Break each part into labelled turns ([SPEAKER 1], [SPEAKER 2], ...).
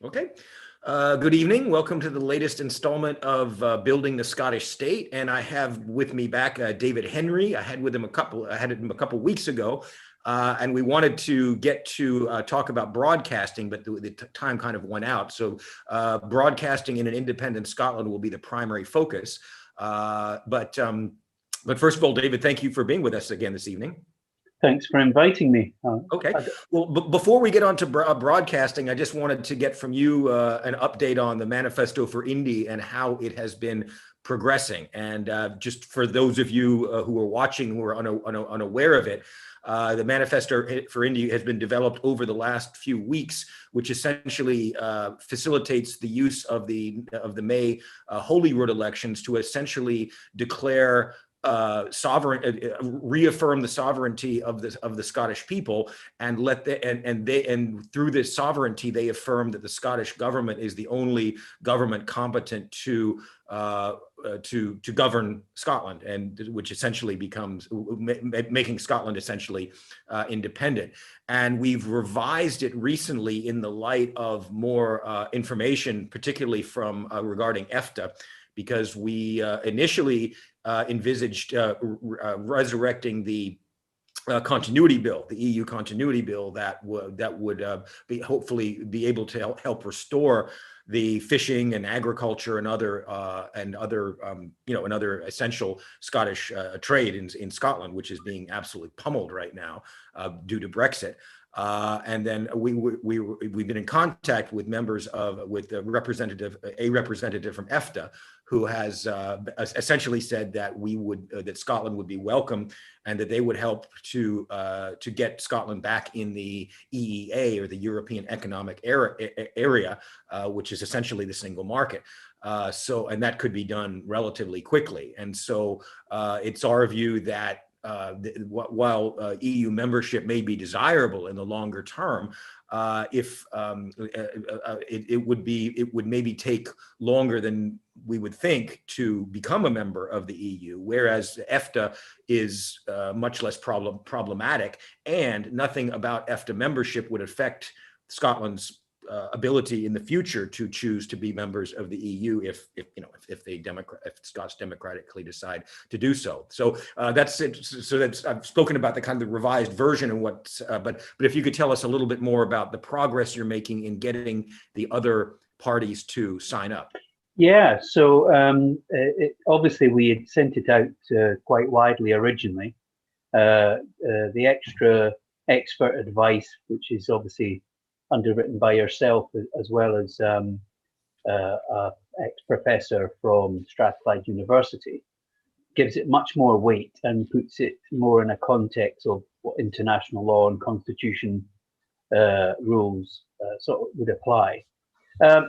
[SPEAKER 1] Okay. Good evening. Welcome to the latest installment of Building the Scottish State, and I have with me back David Henry. I had him a couple weeks ago, and we wanted to get to talk about broadcasting, but the time kind of went out. So broadcasting in an independent Scotland will be the primary focus. But first of all, David, thank you for being with us again this evening.
[SPEAKER 2] Thanks for inviting me.
[SPEAKER 1] Okay. Well, before we get on to broadcasting, I just wanted to get from you an update on the Manifesto for Indy and how it has been progressing. And just for those of you who are watching who are unaware of it, the Manifesto for Indy has been developed over the last few weeks, which essentially facilitates the use of the May Holyrood elections to essentially declare reaffirm the sovereignty of the Scottish people, and through this sovereignty they affirm that the Scottish government is the only government competent to govern Scotland, and which essentially becomes making Scotland essentially independent. And we've revised it recently in the light of more information, particularly from regarding Efta, because we initially envisaged resurrecting the continuity bill, the EU continuity bill that would hopefully be able to help restore the fishing and agriculture and other essential Scottish trade in Scotland, which is being absolutely pummeled right now due to Brexit. And then we've been in contact with a representative from Efta, who has essentially said that that Scotland would be welcome, and that they would help to get Scotland back in the EEA, or the European Economic Area, which is essentially the single market. And that could be done relatively quickly. And so it's our view that while EU membership may be desirable in the longer term, it would maybe take longer than we would think to become a member of the EU, whereas Efta is much less problematic, and nothing about Efta membership would affect Scotland's ability in the future to choose to be members of the EU if Scots democratically decide to do so. So that's it. So I've spoken about the kind of the revised version and but if you could tell us a little bit more about the progress you're making in getting the other parties to sign up.
[SPEAKER 2] Yeah, so obviously we had sent it out quite widely originally. The extra expert advice, which is obviously underwritten by yourself, as well as an ex-professor from Strathclyde University, gives it much more weight and puts it more in a context of what international law and constitution rules sort of would apply.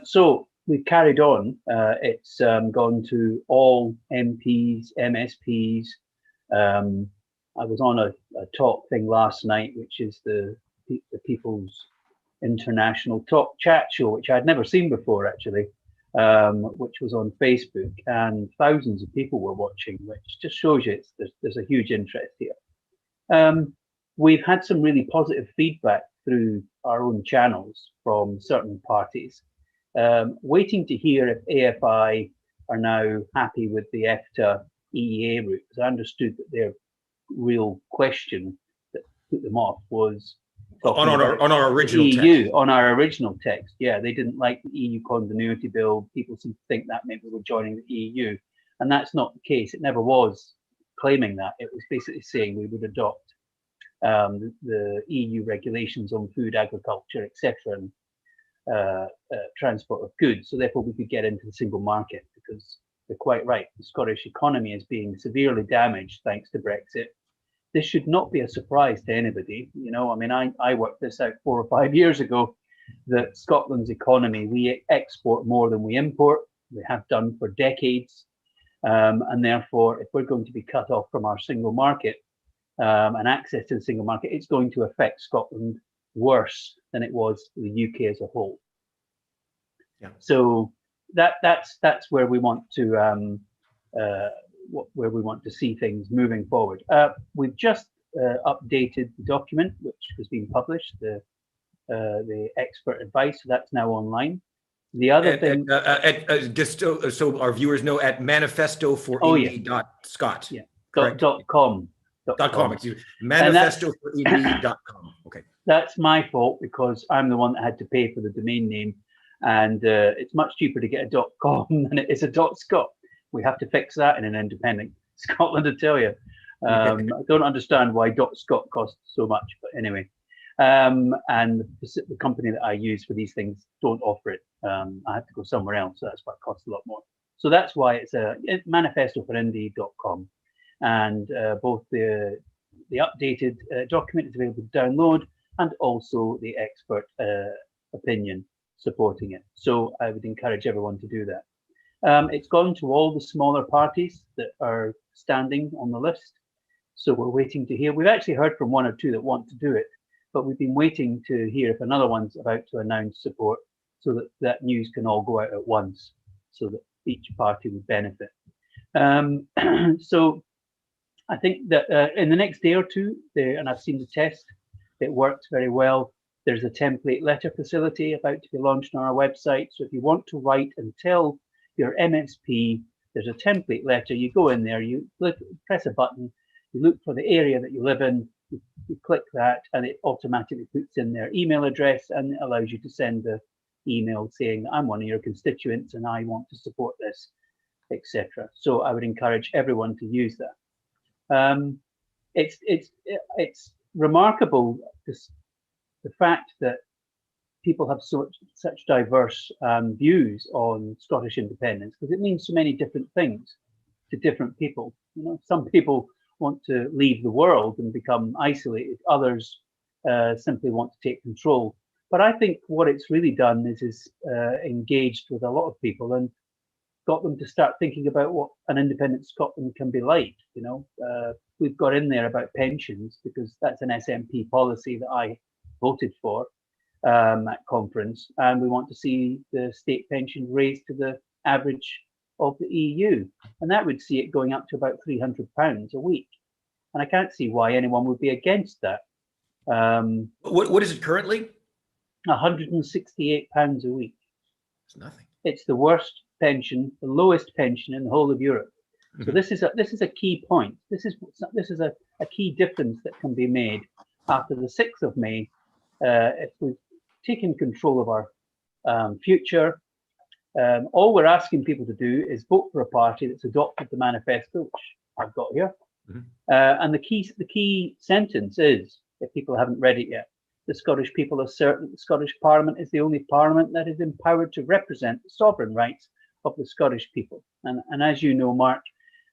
[SPEAKER 2] So we've carried on. It's gone to all MPs, MSPs. I was on a talk thing last night, which is the People's International Talk Chat Show, which I'd never seen before actually, which was on Facebook, and thousands of people were watching, which just shows you there's a huge interest here. We've had some really positive feedback through our own channels from certain parties, waiting to hear if AFI are now happy with the Efta EEA route, because I understood that their real question that put them off was on our original EU text. On our original text. Yeah, they didn't like the EU continuity bill. People seem to think that meant we were joining the EU, and that's not the case. It never was claiming that. It was basically saying we would adopt the EU regulations on food, agriculture, etc., and transport of goods, so therefore we could get into the single market, because they're quite right. The Scottish economy is being severely damaged thanks to Brexit. This should not be a surprise to anybody. You know, I mean, I worked this out 4 or 5 years ago, that Scotland's economy, we export more than we import. We have done for decades. And therefore, if we're going to be cut off from our single market and access to the single market, it's going to affect Scotland worse than it was the UK as a whole. Yeah. So that's where we want to where we want to see things moving forward. We've just updated the document, which has been published, the the expert advice. So that's now online. The other thing,
[SPEAKER 1] just so our viewers know, at manifestoforindy.scot.
[SPEAKER 2] Yeah,
[SPEAKER 1] correct?
[SPEAKER 2] .com.
[SPEAKER 1] .com, excuse me. Manifestoforindy.com. Okay.
[SPEAKER 2] That's my fault because I'm the one that had to pay for the domain name, and it's much cheaper to get a .com than it is a .scot. We have to fix that in an independent Scotland, I tell you. I don't understand why .scot costs so much, but anyway. And the company that I use for these things don't offer it. I have to go somewhere else, so that's why it costs a lot more. So that's why it's manifestoforindy.com, and both the updated document is available to download, and also the expert opinion supporting it. So I would encourage everyone to do that. It's gone to all the smaller parties that are standing on the list. So we're waiting to hear. We've actually heard from one or two that want to do it, but we've been waiting to hear if another one's about to announce support, so that that news can all go out at once, so that each party would benefit. So I think that in the next day or two, and I've seen the test, it works very well. There's a template letter facility about to be launched on our website. So if you want to write and tell your MSP, there's a template letter. You go in there, you press a button, you look for the area that you live in, you click that, and it automatically puts in their email address, and it allows you to send the email saying, I'm one of your constituents and I want to support this, etc. So I would encourage everyone to use that. It's remarkable, the fact that people have such diverse views on Scottish independence, because it means so many different things to different people. You know, some people want to leave the world and become isolated. Others simply want to take control. But I think what it's really done is engaged with a lot of people and got them to start thinking about what an independent Scotland can be like. You know, we've got in there about pensions because that's an SNP policy that I voted for at conference, and we want to see the state pension raised to the average of the EU, and that would see it going up to about £300 a week. And I can't see why anyone would be against that.
[SPEAKER 1] What is it currently?
[SPEAKER 2] £168 a week.
[SPEAKER 1] It's nothing.
[SPEAKER 2] It's the worst pension, the lowest pension in the whole of Europe. So this is a key point. This is a key difference that can be made after the 6th of May. If we've taken control of our future, all we're asking people to do is vote for a party that's adopted the manifesto, which I've got here. And the key sentence is, if people haven't read it yet, the Scottish people assert that the Scottish Parliament is the only Parliament that is empowered to represent the sovereign rights of the Scottish people. And as you know, Mark,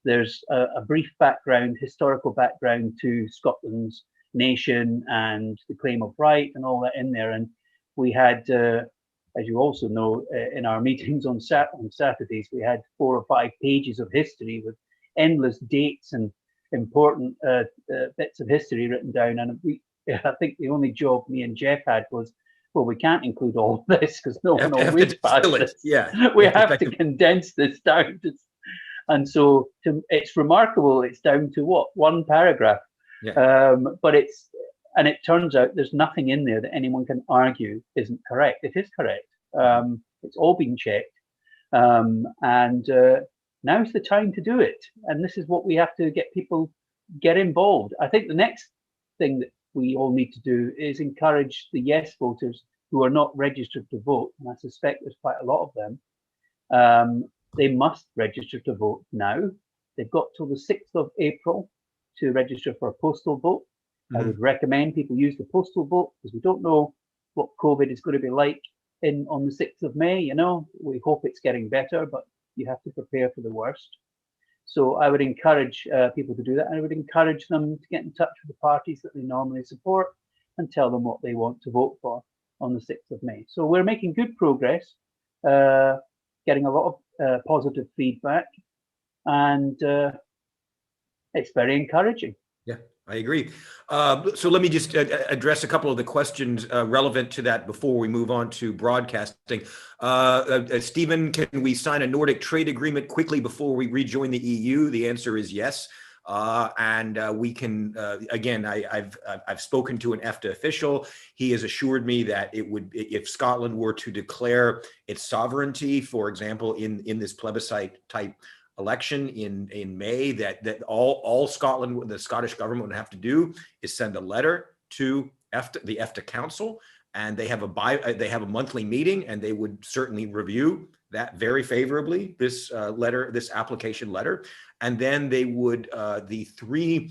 [SPEAKER 2] there's a brief background, historical background to Scotland's nation and the claim of right and all that in there. And we had, as you also know, in our meetings on Saturdays, we had 4 or 5 pages of history with endless dates and important bits of history written down. And I think the only job me and Jeff had was, well, we can't include all of this because no one will read past this. Yeah, we have to condense this down. And so it's remarkable. It's down to what, 1 paragraph. Yeah. But it turns out there's nothing in there that anyone can argue isn't correct. It is correct. It's all been checked. And now's the time to do it. And this is what we have to get people get involved. I think the next thing that we all need to do is encourage the yes voters who are not registered to vote. And I suspect there's quite a lot of them. They must register to vote now. They've got till the 6th of April to register for a postal vote. I would recommend people use the postal vote because we don't know what COVID is going to be like on the 6th of May. You know, we hope it's getting better, but you have to prepare for the worst. So I would encourage people to do that. And I would encourage them to get in touch with the parties that they normally support and tell them what they want to vote for on the 6th of May. So we're making good progress, getting a lot of positive feedback, and it's very encouraging.
[SPEAKER 1] Yeah, I agree. So let me just address a couple of the questions relevant to that before we move on to broadcasting. Stephen, can we sign a Nordic trade agreement quickly before we rejoin the EU? The answer is yes. We can, again, I've spoken to an Efta official. He has assured me that it would, if Scotland were to declare its sovereignty, for example, in this plebiscite type election in May, that all Scotland, the Scottish government would have to do is send a letter to Efta, the Efta Council, and they have a monthly meeting, and they would certainly review that very favorably, this this application letter, and then they would the three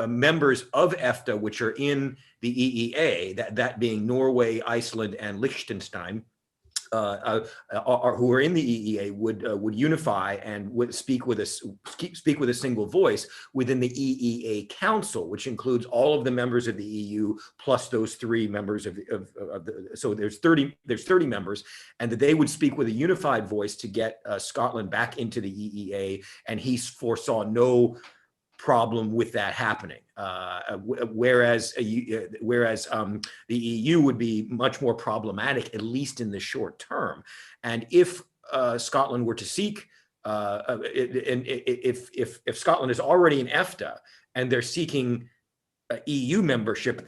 [SPEAKER 1] members of Efta, which are in the EEA, that being Norway, Iceland, and Liechtenstein, who are in the EEA, would unify and would speak with a single voice within the EEA Council, which includes all of the members of the EU plus those three members of the, so there's 30 members, and that they would speak with a unified voice to get Scotland back into the EEA, and he foresaw no problem with that happening, whereas the EU would be much more problematic, at least in the short term. And if Scotland were to seek, if Scotland is already in Efta and they're seeking EU membership,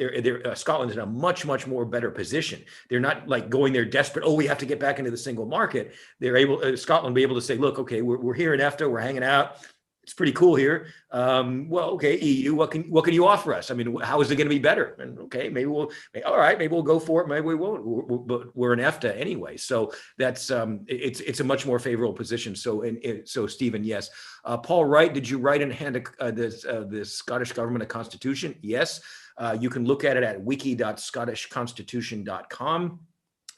[SPEAKER 1] Scotland is in a much more better position. They're not like going there desperate. Oh, we have to get back into the single market. They're able, Scotland will be able to say, look, okay, we're here in Efta, we're hanging out. It's pretty cool here. Well, okay, EU, what can you offer us? I mean, how is it going to be better? And okay, maybe all right, maybe we'll go for it. Maybe we won't. But we're in Efta anyway, so that's it's a much more favorable position. So so Stephen, yes. Paul Wright, did you write and hand the Scottish government a constitution? Yes. You can look at it at wiki.scottishconstitution.com.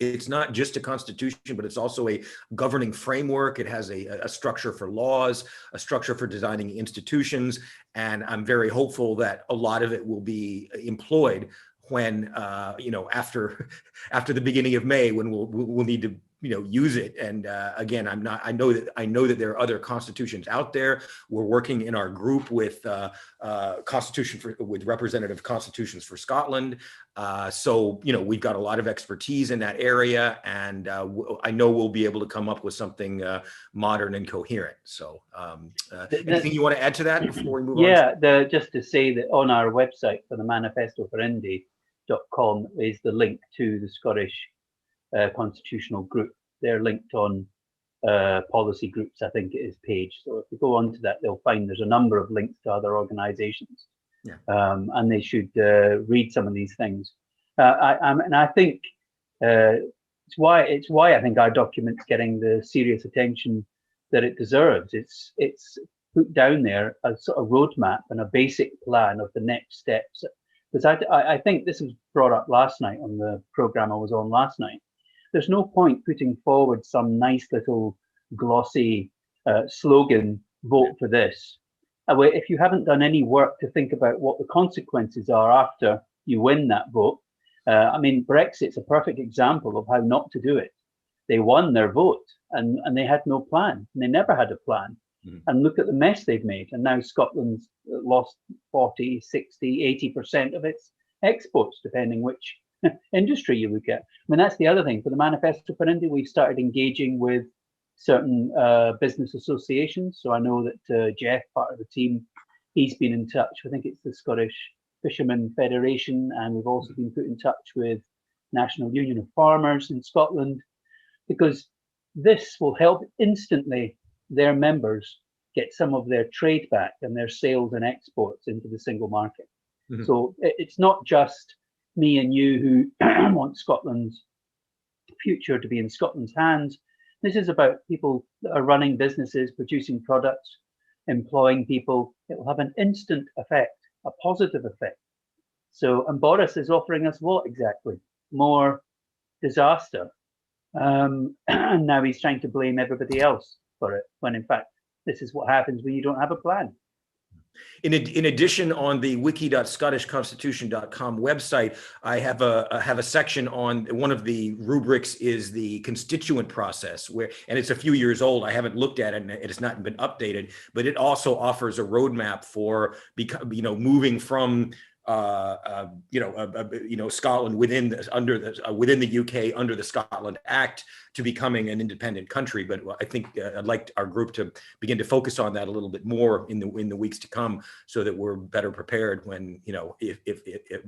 [SPEAKER 1] It's not just a constitution, but it's also a governing framework. It has a structure for laws, a structure for designing institutions, and I'm very hopeful that a lot of it will be employed when, after the beginning of May, when we'll need to use it. And again, I know that there are other constitutions out there. We're working in our group with with representative constitutions for Scotland. So we've got a lot of expertise in that area, and I know we'll be able to come up with something modern and coherent. So anything you want to add to that before we move on?
[SPEAKER 2] Yeah, just to say that on our website for the Manifesto for Indy.com is the link to the Scottish constitutional group. They're linked on policy groups, I think it is, page. So if you go onto that, they'll find there's a number of links to other organizations. Yeah. And they should read some of these things. And I think it's why I think our document's getting the serious attention that it deserves. It's put down there as sort of roadmap and a basic plan of the next steps. Because I think this was brought up last night on the program I was on last night. There's no point putting forward some nice little glossy slogan, vote for this, if you haven't done any work to think about what the consequences are after you win that vote. I mean, Brexit's a perfect example of how not to do it. They won their vote and they had no plan. And they never had a plan. Mm-hmm. And look at the mess they've made. And now Scotland's lost 40, 60, 80% of its exports, depending which industry you look at. I mean, that's the other thing. For the Manifesto for India, we've started engaging with certain business associations. So I know that Jeff, part of the team, he's been in touch. I think it's the Scottish Fishermen Federation, and we've also been put in touch with National Union of Farmers in Scotland, because this will help instantly their members get some of their trade back and their sales and exports into the single market. Mm-hmm. So it's not just me and you who want Scotland's future to be in Scotland's hands. This is about people that are running businesses, producing products, employing people. It will have an instant effect, a positive effect. So, and Boris is offering us what exactly? More disaster. And now he's trying to blame everybody else for it, when in fact, this is what happens when you don't have a plan.
[SPEAKER 1] In addition, on the wiki.scottishconstitution.com website, I have a section on one of the rubrics is the constituent process, and it's a few years old. I haven't looked at it, and it has not been updated. But it also offers a roadmap for moving from Scotland within the UK under the Scotland Act to becoming an independent country. But I think I'd like our group to begin to focus on that a little bit more in the weeks to come, so that we're better prepared when,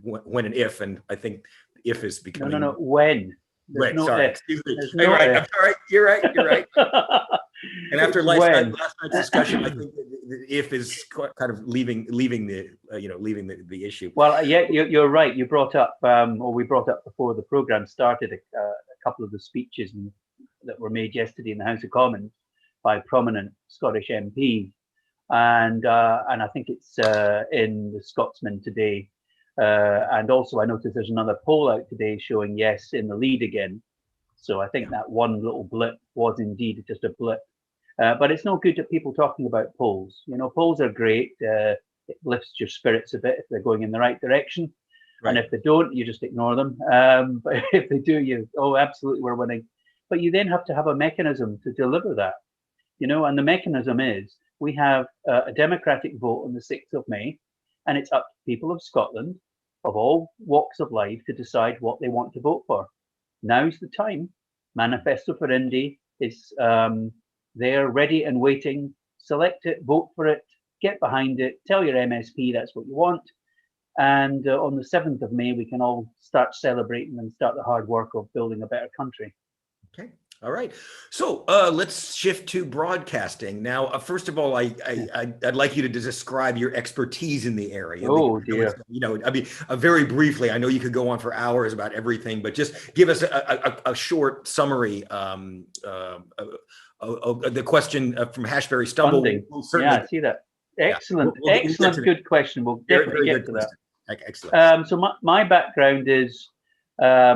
[SPEAKER 1] when and if, and I think if is becoming
[SPEAKER 2] when. There's
[SPEAKER 1] right.
[SPEAKER 2] No
[SPEAKER 1] sorry,
[SPEAKER 2] if.
[SPEAKER 1] excuse me.
[SPEAKER 2] There's
[SPEAKER 1] Hey,
[SPEAKER 2] no
[SPEAKER 1] right.
[SPEAKER 2] if.
[SPEAKER 1] I'm sorry. You're right. And after last night's discussion, I think the if is kind of leaving the issue.
[SPEAKER 2] Well, yeah, you're right. You brought up, or we brought up before the program started, a couple of the speeches that were made yesterday in the House of Commons by prominent Scottish MPs, and I think it's in the Scotsman today. And also, I noticed there's another poll out today showing Yes in the lead again. So I think that one little blip was indeed just a blip. But it's no good to people talking about polls. Polls are great. It lifts your spirits a bit if they're going in the right direction. Right. And if they don't, you just ignore them. But if they do, absolutely, we're winning. But you then have to have a mechanism to deliver that. And the mechanism is we have a democratic vote on the 6th of May, and it's up to people of Scotland of all walks of life to decide what they want to vote for. Now's the time. Manifesto for Indy is there, ready and waiting. Select it, vote for it, get behind it, tell your MSP that's what you want. And on the 7th of May, we can all start celebrating and start the hard work of building a better country.
[SPEAKER 1] Okay. All right. So let's shift to broadcasting. Now, first of all, I'd like you to describe your expertise in the area.
[SPEAKER 2] Oh, dear.
[SPEAKER 1] Very briefly, I know you could go on for hours about everything, but just give us a short summary of the question from Hashberry Stumble.
[SPEAKER 2] I see that. Excellent. Excellent. Good question. We'll definitely get to that.
[SPEAKER 1] Excellent.
[SPEAKER 2] So my background is, I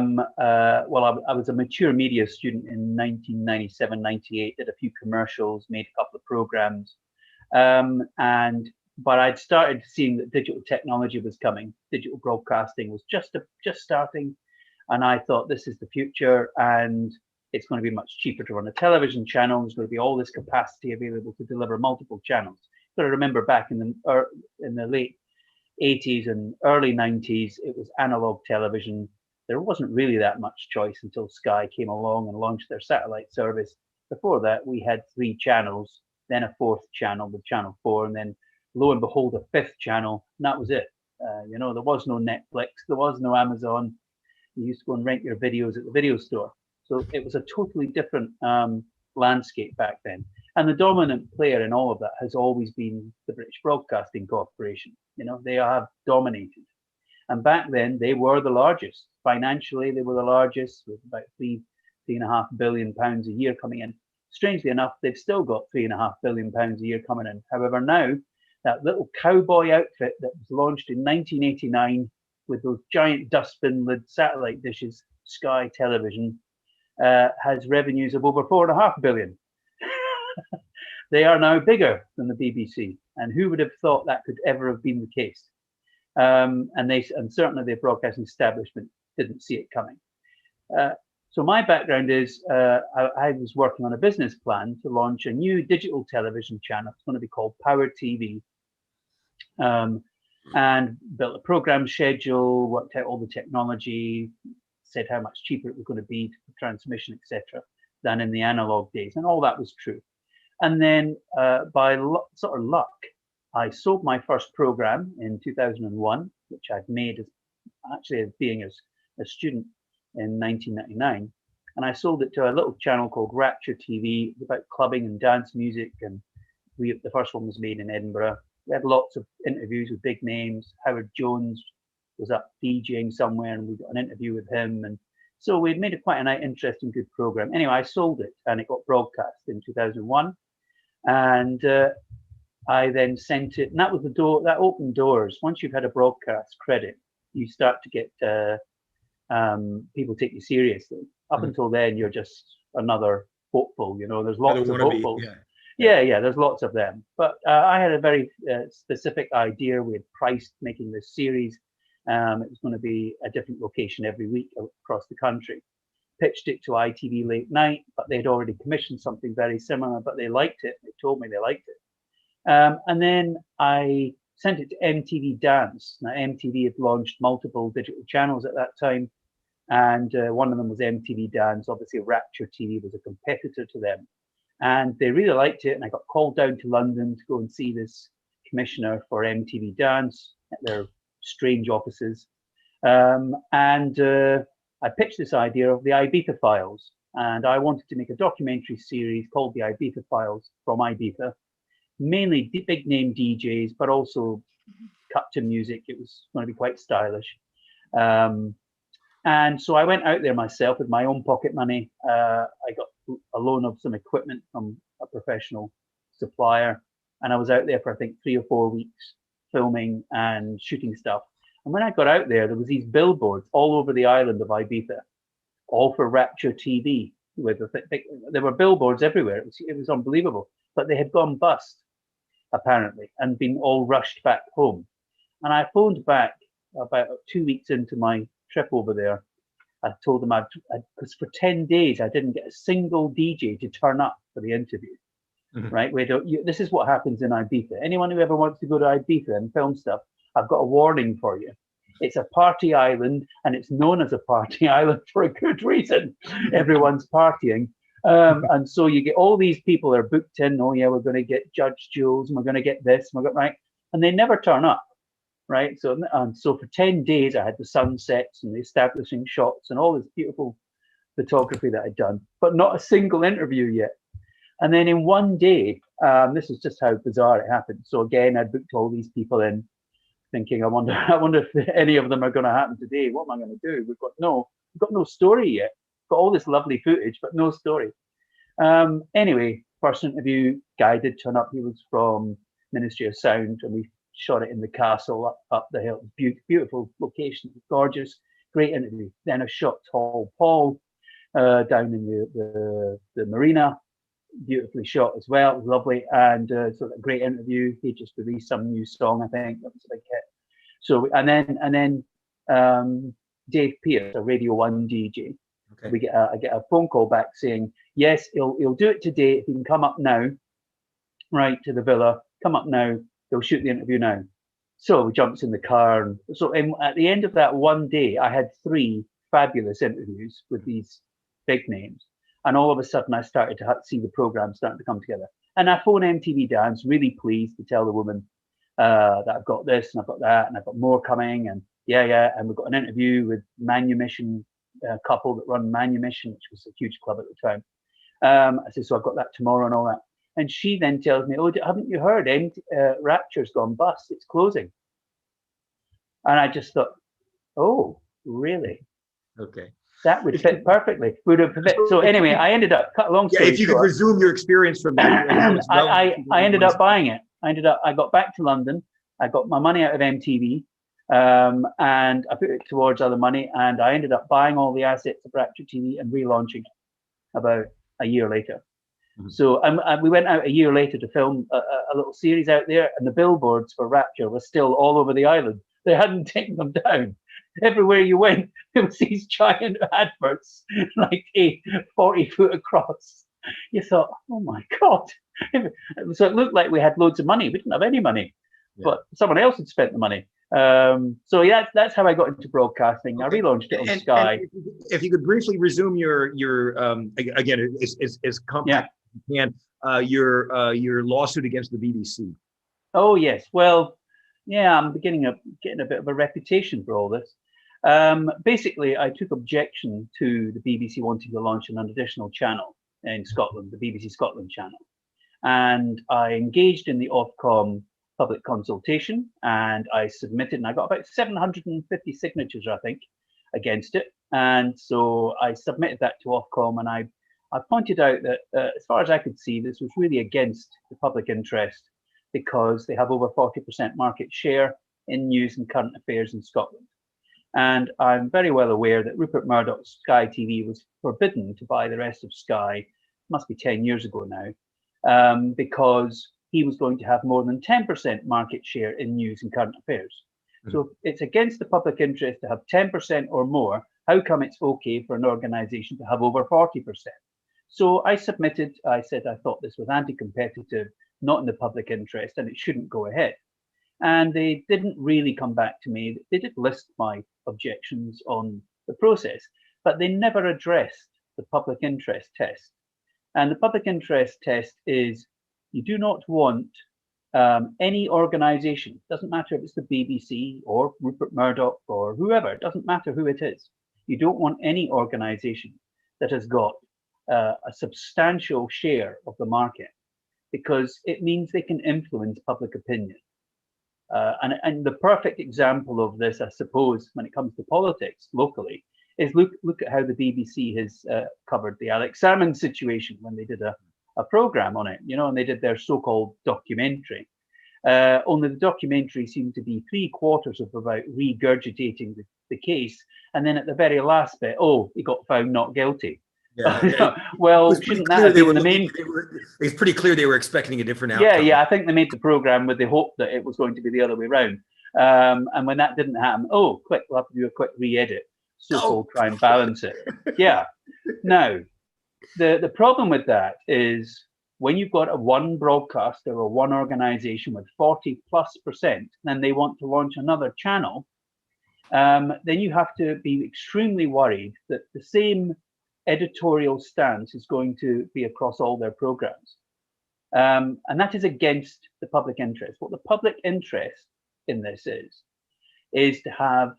[SPEAKER 2] was a mature media student in 1997, 98, did a few commercials, made a couple of programs. But I'd started seeing that digital technology was coming. Digital broadcasting was just starting. And I thought, this is the future, and it's going to be much cheaper to run a television channel. There's going to be all this capacity available to deliver multiple channels. You've got to remember back in the late 80s and early 90s, it was analog television. There wasn't really that much choice until Sky came along and launched their satellite service. Before that, we had 3 channels, then a 4th channel with Channel 4, and then lo and behold, a 5th channel, and that was it. There was no Netflix, there was no Amazon. You used to go and rent your videos at the video store. So it was a totally different landscape back then. And the dominant player in all of that has always been the British Broadcasting Corporation. They have dominated. And back then, they were the largest. Financially, they were the largest, with about £3.5 billion a year coming in. Strangely enough, they've still got £3.5 billion a year coming in. However, now, that little cowboy outfit that was launched in 1989 with those giant dustbin lid satellite dishes, Sky Television, has revenues of over £4.5 billion. They are now bigger than the BBC. And who would have thought that could ever have been the case? And certainly their broadcasting establishment didn't see it coming. So my background is I was working on a business plan to launch a new digital television channel. It's going to be called Power TV, and built a program schedule, worked out all the technology, said how much cheaper it was going to be for transmission, etc., than in the analog days, and all that was true. And then by sort of luck, I sold my first program in 2001, which I'd made as being a student in 1999. And I sold it to a little channel called Rapture TV. It was about clubbing and dance music. And the first one was made in Edinburgh. We had lots of interviews with big names. Howard Jones was up DJing somewhere, and we got an interview with him. And so we'd made quite a nice, interesting, good program. Anyway, I sold it, and it got broadcast in 2001. And I then sent it, and that was the door that opened doors. Once you've had a broadcast credit, you start to get people take you seriously. Up until then, you're just another hopeful. There's lots of hopefuls. Yeah, there's lots of them. But I had a very specific idea. We had priced making this series. It was going to be a different location every week across the country. Pitched it to ITV late night, but they'd already commissioned something very similar, but they liked it. They told me they liked it. And then I sent it to MTV Dance. Now, MTV had launched multiple digital channels at that time, and one of them was MTV Dance. Obviously, Rapture TV was a competitor to them, and they really liked it. And I got called down to London to go and see this commissioner for MTV Dance at their strange offices. I pitched this idea of the Ibiza Files, and I wanted to make a documentary series called the Ibiza Files from Ibiza, mainly big name DJs, but also cut to music. It was going to be quite stylish. And so I went out there myself with my own pocket money. I got a loan of some equipment from a professional supplier, and I was out there for, I think, 3 or 4 weeks filming and shooting stuff. And when I got out there, there was these billboards all over the island of Ibiza, all for Rapture TV. There were billboards everywhere. It was unbelievable. But they had gone bust, apparently, and been all rushed back home. And I phoned back about 2 weeks into my trip over there. I told them because for 10 days I didn't get a single DJ to turn up for the interview. Right? This is what happens in Ibiza. Anyone who ever wants to go to Ibiza and film stuff, I've got a warning for you. It's a party island, and it's known as a party island for a good reason. Everyone's partying. And so you get all these people that are booked in. Oh, yeah, we're going to get Judge Jules, and we're going to get this, and right? And they never turn up, right? So for 10 days, I had the sunsets and the establishing shots and all this beautiful photography that I'd done, but not a single interview yet. And then in one day, this is just how bizarre it happened. So again, I booked all these people in, thinking, I wonder if any of them are going to happen today. What am I going to do? We've got no story yet. Got all this lovely footage, but no story. Anyway, first interview, guy did turn up. He was from Ministry of Sound, and we shot it in the castle up the hill. Beautiful location, gorgeous, great interview. Then I shot Tall Paul down in the marina. Beautifully shot as well. It was lovely, and so a great interview. He just released some new song, I think that was a big hit. So and then Dave Pierce, a Radio 1 DJ. Okay. I get a phone call back saying, yes, he'll do it today if he can come up now, right, to the villa. Come up now. He'll shoot the interview now. So he jumps in the car, and so at the end of that one day, I had 3 fabulous interviews with these big names. And all of a sudden, I started to see the program starting to come together. And I phoned MTV Dance, really pleased to tell the woman that I've got this and I've got that and I've got more coming. And and we've got an interview with Manumission, couple that run Manumission, which was a huge club at the time. I said, so I've got that tomorrow and all that. And she then tells me, oh, haven't you heard? Rapture's gone bust. It's closing. And I just thought, oh, really?
[SPEAKER 1] Okay.
[SPEAKER 2] That would fit perfectly. Would have fit. So anyway, I ended up, cut a long story
[SPEAKER 1] if you
[SPEAKER 2] short,
[SPEAKER 1] could resume your experience from that.
[SPEAKER 2] I ended up buying it. I got back to London. I got my money out of MTV, and I put it towards other money, and I ended up buying all the assets of Rapture TV and relaunching it about a year later. Mm-hmm. So we went out a year later to film a little series out there, and the billboards for Rapture were still all over the island. They hadn't taken them down. Everywhere you went, there was these giant adverts, like 40 foot across. You thought, oh my God. So it looked like we had loads of money. We didn't have any money, but someone else had spent the money. So yeah, that's how I got into broadcasting. Okay. I relaunched it on Sky.
[SPEAKER 1] And if you could briefly resume your again, as compact as you can, your lawsuit against the BBC.
[SPEAKER 2] Oh yes, well, yeah, I'm getting a bit of a reputation for all this. Basically, I took objection to the BBC wanting to launch an additional channel in Scotland, the BBC Scotland channel. And I engaged in the Ofcom public consultation, and I submitted, and I got about 750 signatures, I think, against it. And so I submitted that to Ofcom, and I pointed out that as far as I could see, this was really against the public interest because they have over 40% market share in news and current affairs in Scotland. And I'm very well aware that Rupert Murdoch's Sky TV was forbidden to buy the rest of Sky, must be 10 years ago now, because he was going to have more than 10% market share in news and current affairs. Mm-hmm. So it's against the public interest to have 10% or more. How come it's okay for an organization to have over 40%? So I submitted, I said I thought this was anti-competitive, not in the public interest, and it shouldn't go ahead. and they didn't really come back to me. They did list my objections on the process, but they never addressed the public interest test. And the public interest test is you do not want any organization, doesn't matter if it's the BBC or Rupert Murdoch or whoever, it doesn't matter who it is. You don't want any organization that has got a substantial share of the market, because it means they can influence public opinion. And the perfect example of this, I suppose, when it comes to politics locally, is look at how the BBC has covered the Alex Salmond situation when they did a program on it, you know, and they did their so-called documentary. Only the documentary seemed to be 3/4 of about regurgitating the case, and then at the very last bit, oh, he got found not guilty.
[SPEAKER 1] Yeah.
[SPEAKER 2] Well, shouldn't that have been the main?
[SPEAKER 1] It's pretty clear they were expecting a different outcome.
[SPEAKER 2] Yeah. I think they made the program with the hope that it was going to be the other way around. And when that didn't happen, oh, quick, we'll have to do a quick re-edit, so-called try and balance it. Yeah. Now, the problem with that is when you've got one broadcaster or one organization with 40+%, and they want to launch another channel, then you have to be extremely worried that the same editorial stance is going to be across all their programs. And that is against the public interest. What the public interest in this is to have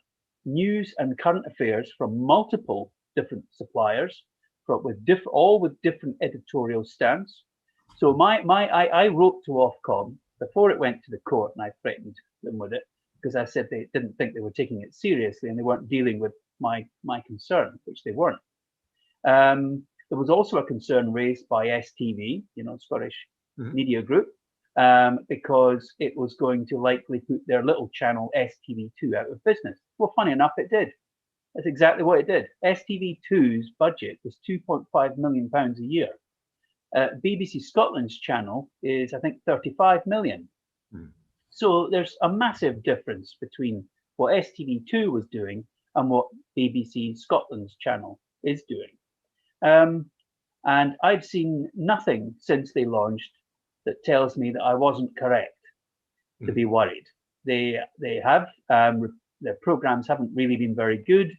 [SPEAKER 2] news and current affairs from multiple different suppliers, all with different editorial stance. So I wrote to Ofcom before it went to the court, and I threatened them with it because I said they didn't think they were taking it seriously and they weren't dealing with my concern, which they weren't. There was also a concern raised by STV, you know, Scottish Media Group, because it was going to likely put their little channel STV2 out of business. Well, funny enough, it did. That's exactly what it did. STV2's budget was £2.5 million a year. BBC Scotland's channel is, I think, 35 million. So there's a massive difference between what STV2 was doing and what BBC Scotland's channel is doing. And I've seen nothing since they launched that tells me that I wasn't correct to be worried. They have, their programs haven't really been very good.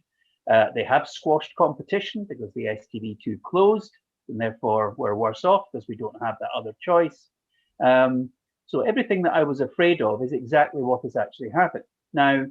[SPEAKER 2] They have squashed competition because the STV2 closed, and therefore we're worse off because we don't have that other choice. So everything that I was afraid of is exactly what has actually happened. Now,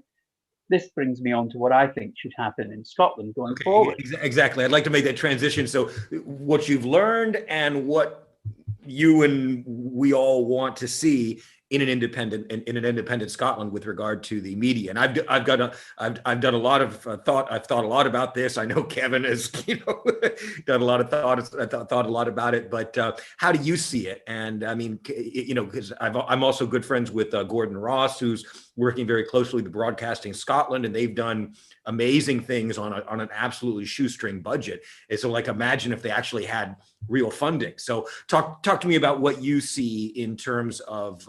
[SPEAKER 2] this brings me on to what I think should happen in Scotland going forward.
[SPEAKER 1] Exactly. I'd like to make that transition. So what you've learned and what you and we all want to see in an independent Scotland with regard to the media. And I've done a lot of thought. I've thought a lot about this. I know Kevin has, done a lot of thought a lot about it. But how do you see it? And I mean, because I'm also good friends with Gordon Ross, who's working very closely with Broadcasting Scotland, and they've done amazing things on an absolutely shoestring budget. And so, like, imagine if they actually had real funding. So talk to me about what you see in terms of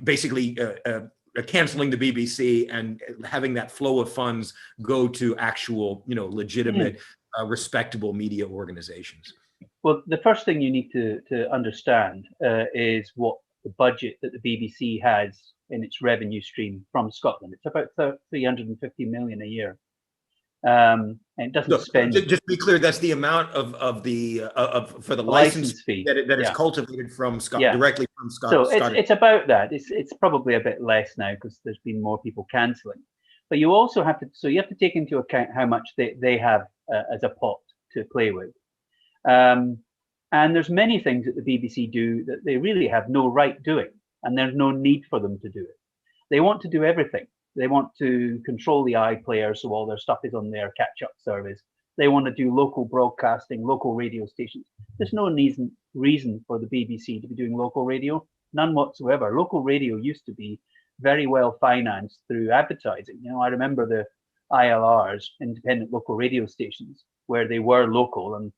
[SPEAKER 1] basically canceling the BBC and having that flow of funds go to actual, legitimate, respectable media organizations.
[SPEAKER 2] Well, the first thing you need to understand is what the budget that the BBC has in its revenue stream from Scotland. It's about 350 million a year. And it doesn't spend.
[SPEAKER 1] Just to be clear, that's the amount for the license fee that is cultivated from Scotland, directly from Scotland.
[SPEAKER 2] So it's about that. It's probably a bit less now because there's been more people cancelling. But you also have to take into account how much they have as a pot to play with. And there's many things that the BBC do that they really have no right doing, and there's no need for them to do it. They want to do everything. They want to control the iPlayer so all their stuff is on their catch-up service. They want to do local broadcasting, local radio stations. There's no reason for the BBC to be doing local radio, none whatsoever. Local radio used to be very well financed through advertising. I remember the ILRs, independent local radio stations, where they were local, and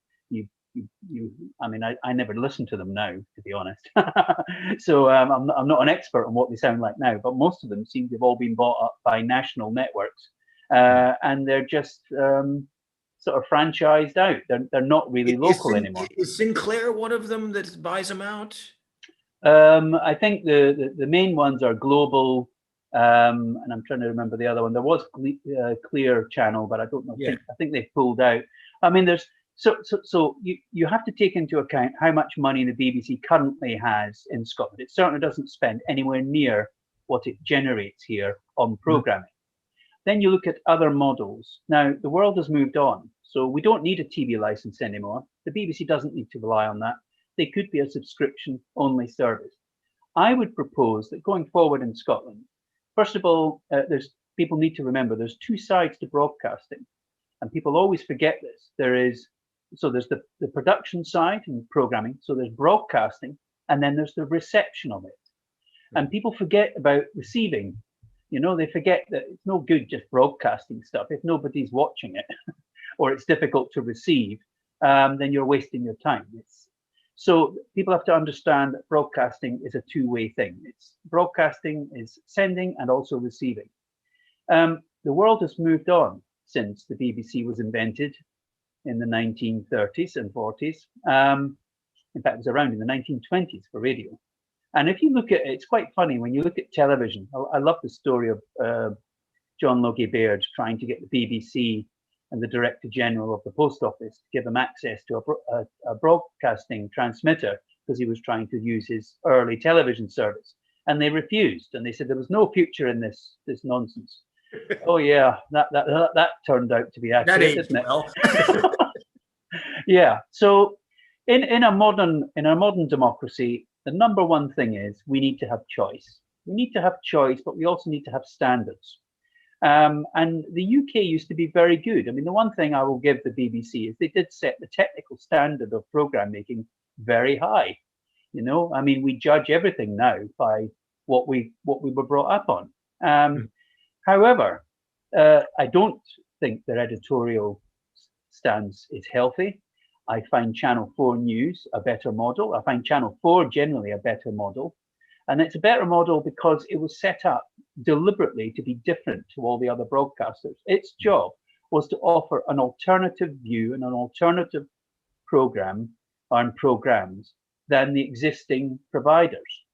[SPEAKER 2] I never listen to them now, to be honest. So I'm not an expert on what they sound like now, but most of them seem to have all been bought up by national networks, and they're just sort of franchised out. They're not really local anymore.
[SPEAKER 1] Is Sinclair one of them that buys them out?
[SPEAKER 2] I think the main ones are global, and I'm trying to remember the other one. There was Clear Channel, but I don't know.
[SPEAKER 1] Yeah.
[SPEAKER 2] I think they've pulled out. I mean, there's so you have to take into account how much money the BBC currently has in Scotland. It certainly doesn't spend anywhere near what it generates here on programming. Then you look at other models. Now, the world has moved on, so we don't need a TV license anymore. The BBC doesn't need to rely on that. They could be a subscription-only service. I would propose that going forward in Scotland, first of all, people need to remember there's two sides to broadcasting, and people always forget this. There's the production side and programming, so there's broadcasting, and then there's the reception of it. And people forget about receiving. You know, they forget that it's no good just broadcasting stuff. If nobody's watching it or it's difficult to receive, then you're wasting your time. So people have to understand that broadcasting is a two-way thing. Broadcasting is sending and also receiving. The world has moved on since the BBC was invented in the 1930s and 40s. In fact, it was around in the 1920s for radio. And if you look at it, it's quite funny when you look at television. I love the story of John Logie Baird trying to get the BBC and the Director General of the Post Office to give him access to a broadcasting transmitter because he was trying to use his early television service. And they refused. And they said there was no future in this nonsense. Oh yeah, that turned out to be accurate, didn't it?
[SPEAKER 1] Well.
[SPEAKER 2] Yeah. So in a modern democracy, the number one thing is we need to have choice. We need to have choice, but we also need to have standards. And the UK used to be very good. I mean, the one thing I will give the BBC is they did set the technical standard of program making very high. You know, I mean, we judge everything now by what we were brought up on. However, I don't think their editorial stance is healthy. I find Channel 4 News a better model. I find Channel 4 generally a better model. And it's a better model because it was set up deliberately to be different to all the other broadcasters. Its job was to offer an alternative view and an alternative program and programs than the existing providers.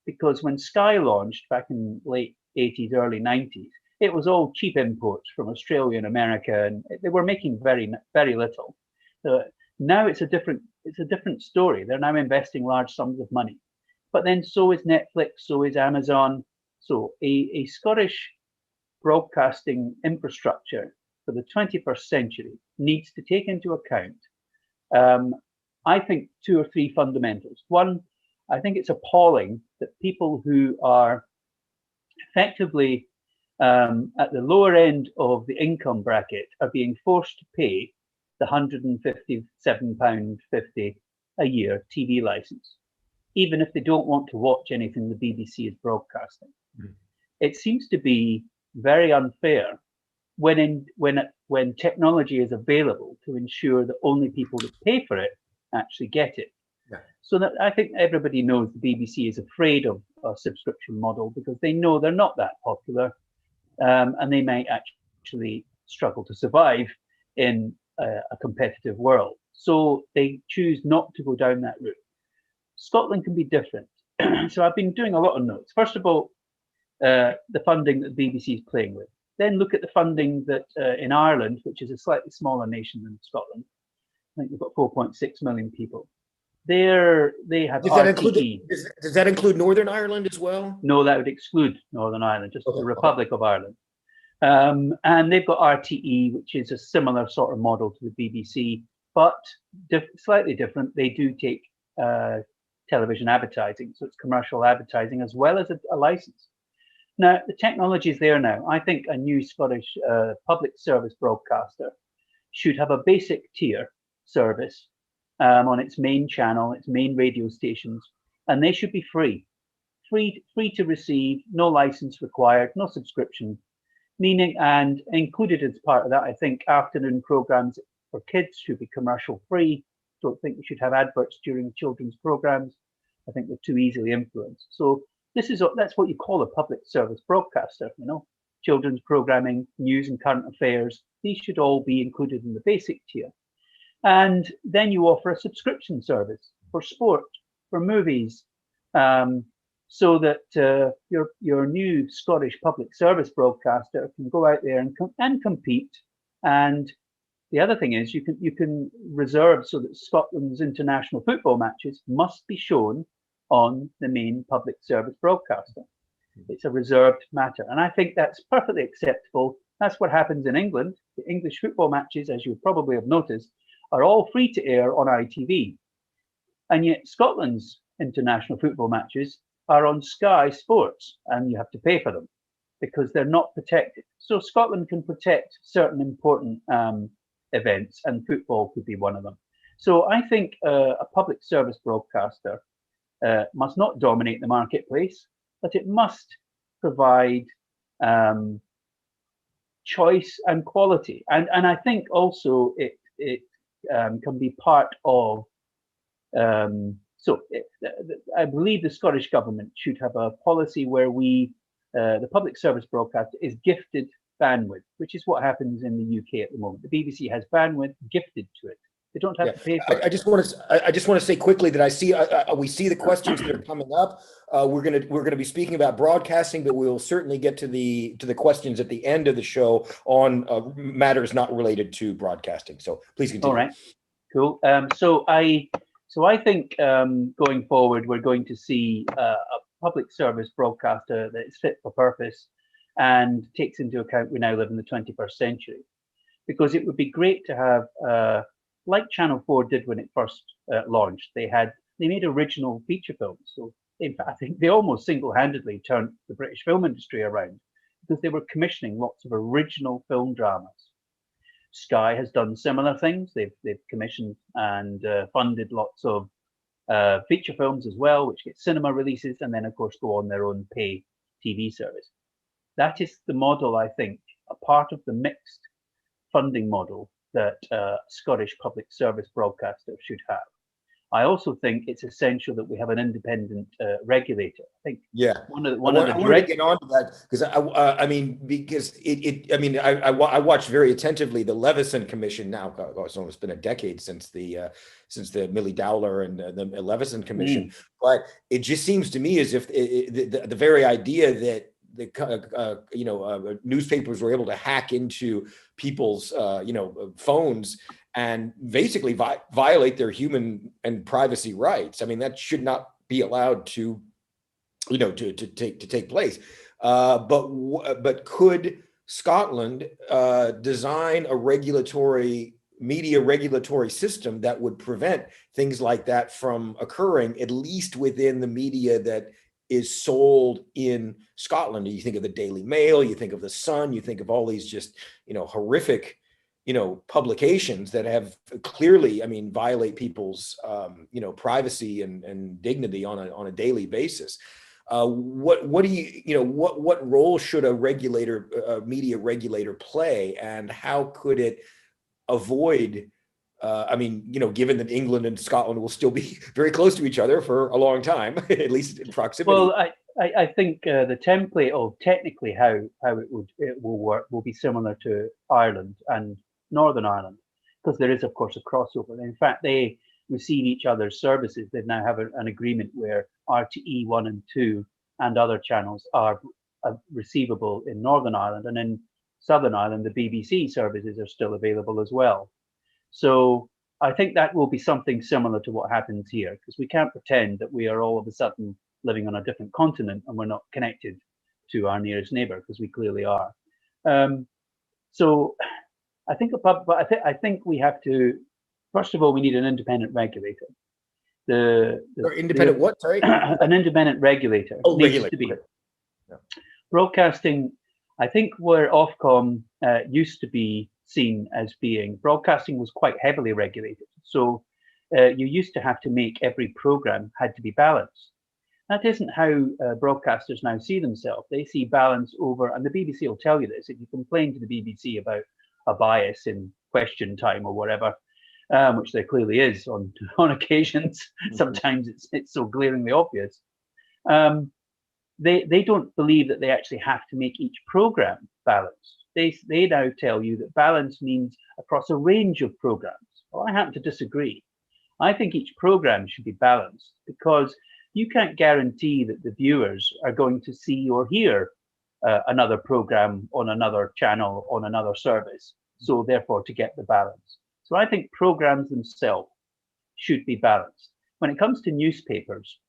[SPEAKER 2] Because when Sky launched back in late 80s, early 90s, it was all cheap imports from Australia and America, and they were making very, very little. Now it's a different story. They're now investing large sums of money. But then so is Netflix, so is Amazon. So a Scottish broadcasting infrastructure for the 21st century needs to take into account, I think, 2 or 3 fundamentals. One, I think it's appalling that people who are effectively at the lower end of the income bracket are being forced to pay the £157.50 a year TV license, even if they don't want to watch anything the BBC is broadcasting. It seems to be very unfair when technology is available to ensure that only people that pay for it actually get it. Yeah. So that I think everybody knows the BBC is afraid of a subscription model because they know they're not that popular, and they might actually struggle to survive in a competitive world. So they choose not to go down that route. Scotland can be different. So I've been doing a lot of notes. First of all, the funding that the BBC is playing with. Then look at the funding that in Ireland, which is a slightly smaller nation than Scotland. I think they've got 4.6 million people. They have RTE.
[SPEAKER 1] Does that include Northern Ireland as well?
[SPEAKER 2] No, that would exclude Northern Ireland, just the Republic of Ireland. And they've got RTE, which is a similar sort of model to the BBC, but slightly different. They do take television advertising, so it's commercial advertising as well as a license. Now, the technology is there now. I think a new Scottish public service broadcaster should have a basic tier service on its main channel, its main radio stations, and they should be free to receive, no license required, no subscription, meaning, and included as part of that, I think afternoon programs for kids should be commercial free. Don't think we should have adverts during children's programs. I think they're too easily influenced. So that's what you call a public service broadcaster, you know, children's programming, news and current affairs. These should all be included in the basic tier. And then you offer a subscription service for sport, for movies, so that your new Scottish public service broadcaster can go out there and compete. And the other thing is you can reserve so that Scotland's international football matches must be shown on the main public service broadcaster. It's a reserved matter, and I think that's perfectly acceptable. That's what happens in England. The English football matches, as you probably have noticed, are all free to air on ITV, and yet Scotland's international football matches are on Sky Sports, and you have to pay for them because they're not protected. So Scotland can protect certain important events, and football could be one of them. So I think a public service broadcaster must not dominate the marketplace, but it must provide choice and quality. And I think also it can be part of, I believe the Scottish government should have a policy where the public service broadcaster is gifted bandwidth, which is what happens in the UK at the moment. The BBC has bandwidth gifted to it. They don't have to pay for it.
[SPEAKER 1] I just want to say quickly that we see the questions that are coming up. We're gonna be speaking about broadcasting, but we'll certainly get to the questions at the end of the show on matters not related to broadcasting. So please continue.
[SPEAKER 2] All right, cool. So I think going forward, we're going to see a public service broadcaster that is fit for purpose and takes into account we now live in the 21st century, because it would be great to have, like Channel 4 did when it first launched. They made original feature films. So in fact, I think they almost single-handedly turned the British film industry around because they were commissioning lots of original film dramas. Sky has done similar things. They've commissioned and funded lots of feature films as well, which get cinema releases and then of course go on their own pay TV service. That is the model, I think, a part of the mixed funding model that Scottish public service broadcaster should have. I also think it's essential that we have an independent regulator. I think
[SPEAKER 1] I want to get on to that because I watched very attentively the Leveson Commission. Now it's almost been a decade since the Millie Dowler and the Leveson Commission, but it just seems to me as if the very idea that newspapers were able to hack into people's phones and basically violate their human and privacy rights. I mean, that should not be allowed to take place. But could Scotland design a media regulatory system that would prevent things like that from occurring, at least within the media that is sold in Scotland? You think of the Daily Mail, you think of the Sun, you think of all these just, horrific, publications that have clearly, violate people's, privacy and dignity on a daily basis. What role should a media regulator play, and how could it avoid, given that England and Scotland will still be very close to each other for a long time, at least in proximity?
[SPEAKER 2] Well, I think the template of technically how it will work will be similar to Ireland and Northern Ireland, because there is, of course, a crossover. In fact, they receive each other's services. They now have an agreement where RTE 1 and 2 and other channels are receivable in Northern Ireland, and in Southern Ireland, the BBC services are still available as well. So I think that will be something similar to what happens here, because we can't pretend that we are all of a sudden living on a different continent and we're not connected to our nearest neighbor, because we clearly are. So I think I think we have to, first of all, we need an independent regulator.
[SPEAKER 1] Independent what? Sorry,
[SPEAKER 2] an independent regulator.
[SPEAKER 1] Oh, regulator. To be.
[SPEAKER 2] Okay. Yeah. Broadcasting, I think where Ofcom used to be seen as being, broadcasting was quite heavily regulated. So you used to have to make every program had to be balanced. That isn't how broadcasters now see themselves. They see balance over, and the BBC will tell you this, if you complain to the BBC about a bias in question time or whatever, which there clearly is on occasions, sometimes it's so glaringly obvious, they don't believe that they actually have to make each program balanced. They now tell you that balance means across a range of programs. Well, I happen to disagree. I think each program should be balanced, because you can't guarantee that the viewers are going to see or hear another program on another channel, on another service. So therefore, to get the balance. So I think programs themselves should be balanced. When it comes to newspapers,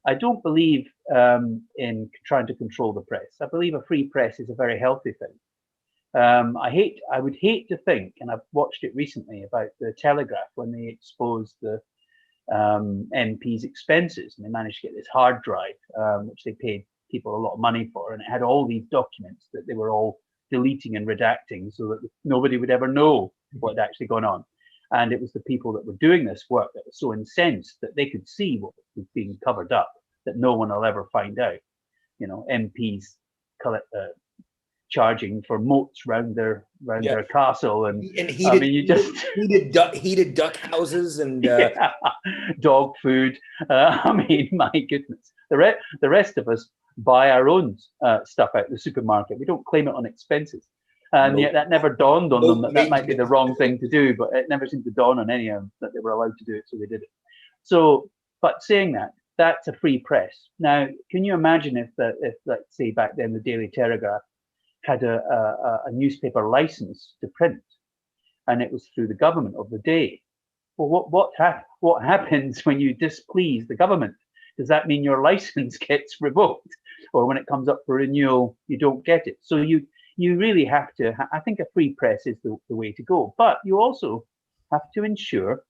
[SPEAKER 2] I don't believe in trying to control the press. I believe a free press is a very healthy thing. I would hate to think, and I've watched it recently about the Telegraph when they exposed the MP's expenses, and they managed to get this hard drive, which they paid people a lot of money for, and it had all these documents that they were all deleting and redacting so that nobody would ever know what had actually gone on. And it was the people that were doing this work that were so incensed that they could see what was being covered up that no one will ever find out. You know, MPs charging for moats round their castle, and
[SPEAKER 1] heated,
[SPEAKER 2] I mean, you just
[SPEAKER 1] heated duck houses and
[SPEAKER 2] yeah, dog food. I mean, my goodness, the rest of us buy our own stuff out of the supermarket. We don't claim it on expenses, and yet that never dawned on them that might be the wrong thing to do. But it never seemed to dawn on any of them that they were allowed to do it, so they did it. So, but saying that, that's a free press. Now, can you imagine if let's say back then the Daily Telegraph had a newspaper license to print, and it was through the government of the day? Well, what happens when you displease the government? Does that mean your license gets revoked, or when it comes up for renewal, you don't get it? So you really have to. I think a free press is the way to go, but you also have to ensure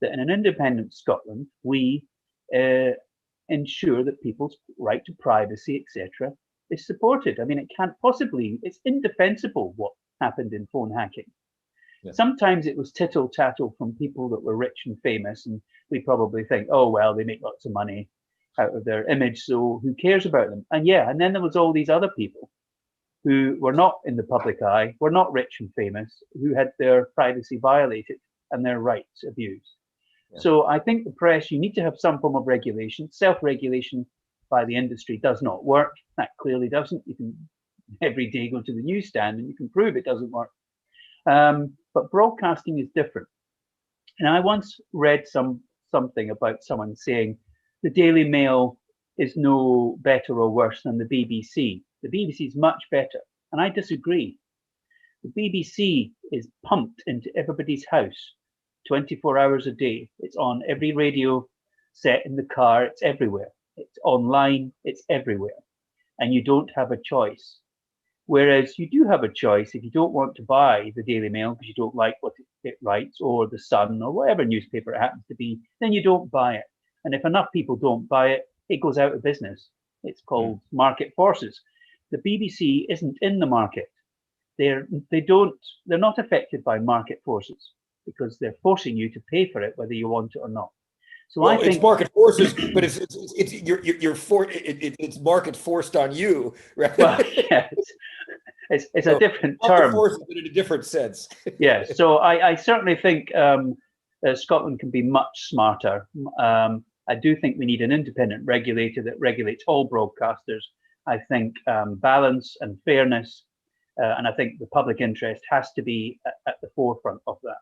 [SPEAKER 2] that in an independent Scotland, we ensure that people's right to privacy, etc., is supported. I mean, it can't possibly. It's indefensible what happened in phone hacking. Yeah. Sometimes it was tittle tattle from people that were rich and famous, and we probably think, oh well, they make lots of money out of their image, so who cares about them? And yeah, and then there was all these other people who were not in the public eye, were not rich and famous, who had their privacy violated and their rights abused. Yeah. So I think the press, you need to have some form of regulation. Self-regulation by the industry does not work. That clearly doesn't. You can every day go to the newsstand and you can prove it doesn't work. But broadcasting is different. And I once read something about someone saying the Daily Mail is no better or worse than the BBC. The BBC is much better. And I disagree. The BBC is pumped into everybody's house 24 hours a day. It's on every radio set in the car. It's everywhere. It's online. It's everywhere. And you don't have a choice. Whereas you do have a choice if you don't want to buy the Daily Mail because you don't like what it writes, or the Sun, or whatever newspaper it happens to be, then you don't buy it. And if enough people don't buy it, it goes out of business. It's called market forces. The BBC isn't in the market. They're not affected by market forces because they're forcing you to pay for it whether you want it or not. So
[SPEAKER 1] well,
[SPEAKER 2] I think
[SPEAKER 1] it's market forces, but it's market forced on you, right?
[SPEAKER 2] Well, yeah, it's so a different term.
[SPEAKER 1] Forces, but in a different sense.
[SPEAKER 2] Yeah. So I certainly think Scotland can be much smarter. I do think we need an independent regulator that regulates all broadcasters. I think balance and fairness, and I think the public interest has to be at the forefront of that.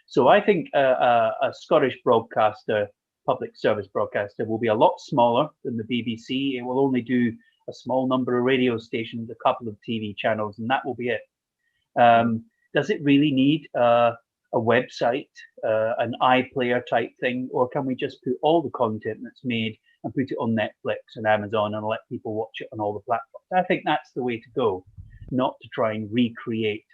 [SPEAKER 2] So I think a Scottish broadcaster, public service broadcaster, will be a lot smaller than the BBC. It will only do a small number of radio stations, a couple of TV channels, and that will be it. Does it really need a website, an iPlayer type thing, or can we just put all the content that's made and put it on Netflix and Amazon and let people watch it on all the platforms? I think that's the way to go, not to try and recreate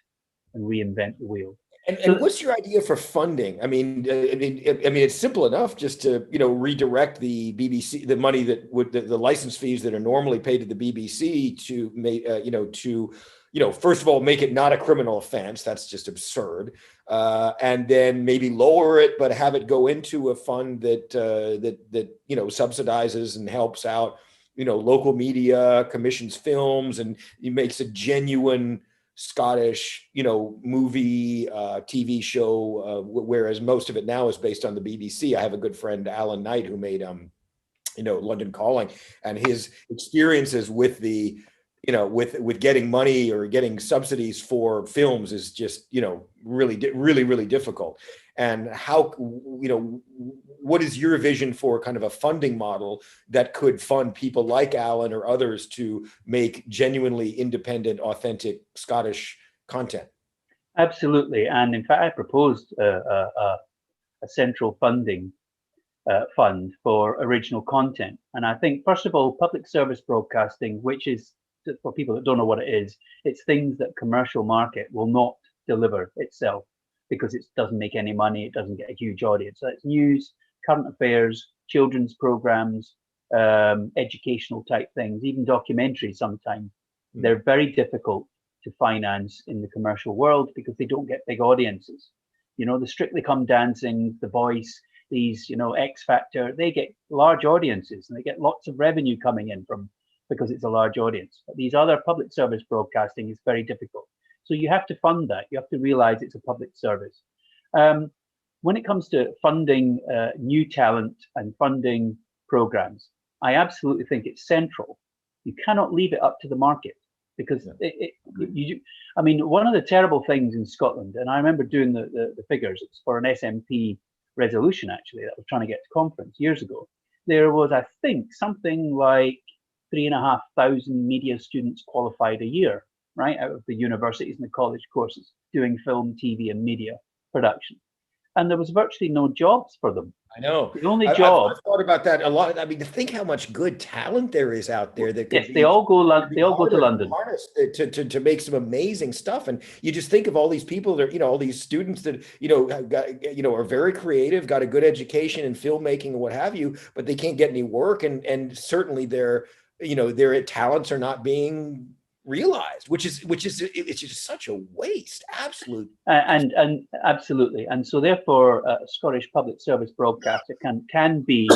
[SPEAKER 2] and reinvent the wheel.
[SPEAKER 1] And what's your idea for funding? I mean, it's simple enough just to redirect the BBC, the money that would the license fees that are normally paid to the BBC to make first of all make it not a criminal offense. That's just absurd. And then maybe lower it, but have it go into a fund that subsidizes and helps out local media, commissions films, and it makes a genuine Scottish, movie, TV show, whereas most of it now is based on the BBC. I have a good friend, Alan Knight, who made, London Calling, and his experiences with the, with getting money or getting subsidies for films is just, really difficult. and how, what is your vision for kind of a funding model that could fund people like Alan or others to make genuinely independent, authentic Scottish content?
[SPEAKER 2] Absolutely. And in fact, I proposed a central funding fund for original content. And I think, first of all, public service broadcasting, which is, for people that don't know what it is, it's things that commercial market will not deliver itself because it doesn't make any money, it doesn't get a huge audience. So it's news, current affairs, children's programs, educational type things, even documentaries sometimes. They're very difficult to finance in the commercial world because they don't get big audiences. The Strictly Come Dancing, The Voice, these, X Factor, they get large audiences and they get lots of revenue coming in from, because it's a large audience. But these other public service broadcasting is very difficult. So you have to fund that. You have to realize it's a public service. When it comes to funding new talent and funding programs, I absolutely think it's central. You cannot leave it up to the market because one of the terrible things in Scotland, and I remember doing the figures, it's for an SNP resolution actually that I was trying to get to conference years ago. There was, I think, something like 3,500 media students qualified a year, right, out of the universities and the college courses doing film, TV, and media production. And there was virtually no jobs for them.
[SPEAKER 1] I know.
[SPEAKER 2] The only job.
[SPEAKER 1] I've thought about that a lot. I mean, to think how much good talent there is out there that could
[SPEAKER 2] they all go to London
[SPEAKER 1] to make some amazing stuff. And you just think of all these people that all these students that are very creative, got a good education in filmmaking and what have you, but they can't get any work, and certainly their talents are not being realized, which is it's just such a waste, absolute.
[SPEAKER 2] And absolutely, and so therefore, Scottish public service broadcaster can be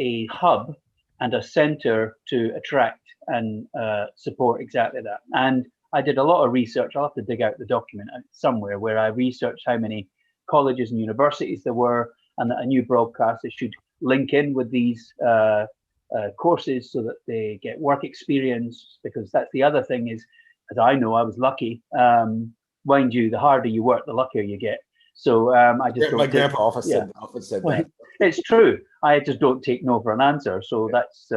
[SPEAKER 2] a hub and a centre to attract and support exactly that. And I did a lot of research. I'll have to dig out the document somewhere where I researched how many colleges and universities there were, and that a new broadcaster should link in with these courses so that they get work experience, because that's the other thing is, as I know, I was lucky. Mind you, the harder you work, the luckier you get. So I just
[SPEAKER 1] my grandpa often said that.
[SPEAKER 2] It's true. I just don't take no for an answer. So that's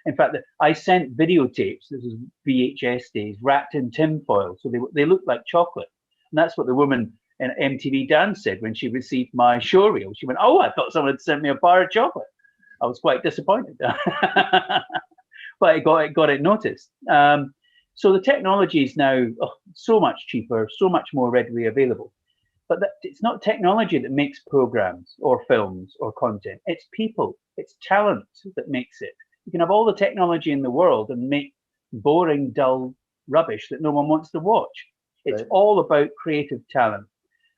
[SPEAKER 2] in fact, I sent videotapes. This is VHS days, wrapped in tinfoil, so they look like chocolate. And that's what the woman in MTV Dance said when she received my showreel. She went, "Oh, I thought someone had sent me a bar of chocolate." I was quite disappointed, but it got it noticed. So the technology is now so much cheaper, so much more readily available. But it's not technology that makes programs or films or content. It's people, it's talent that makes it. You can have all the technology in the world and make boring, dull rubbish that no one wants to watch. It's all about creative talent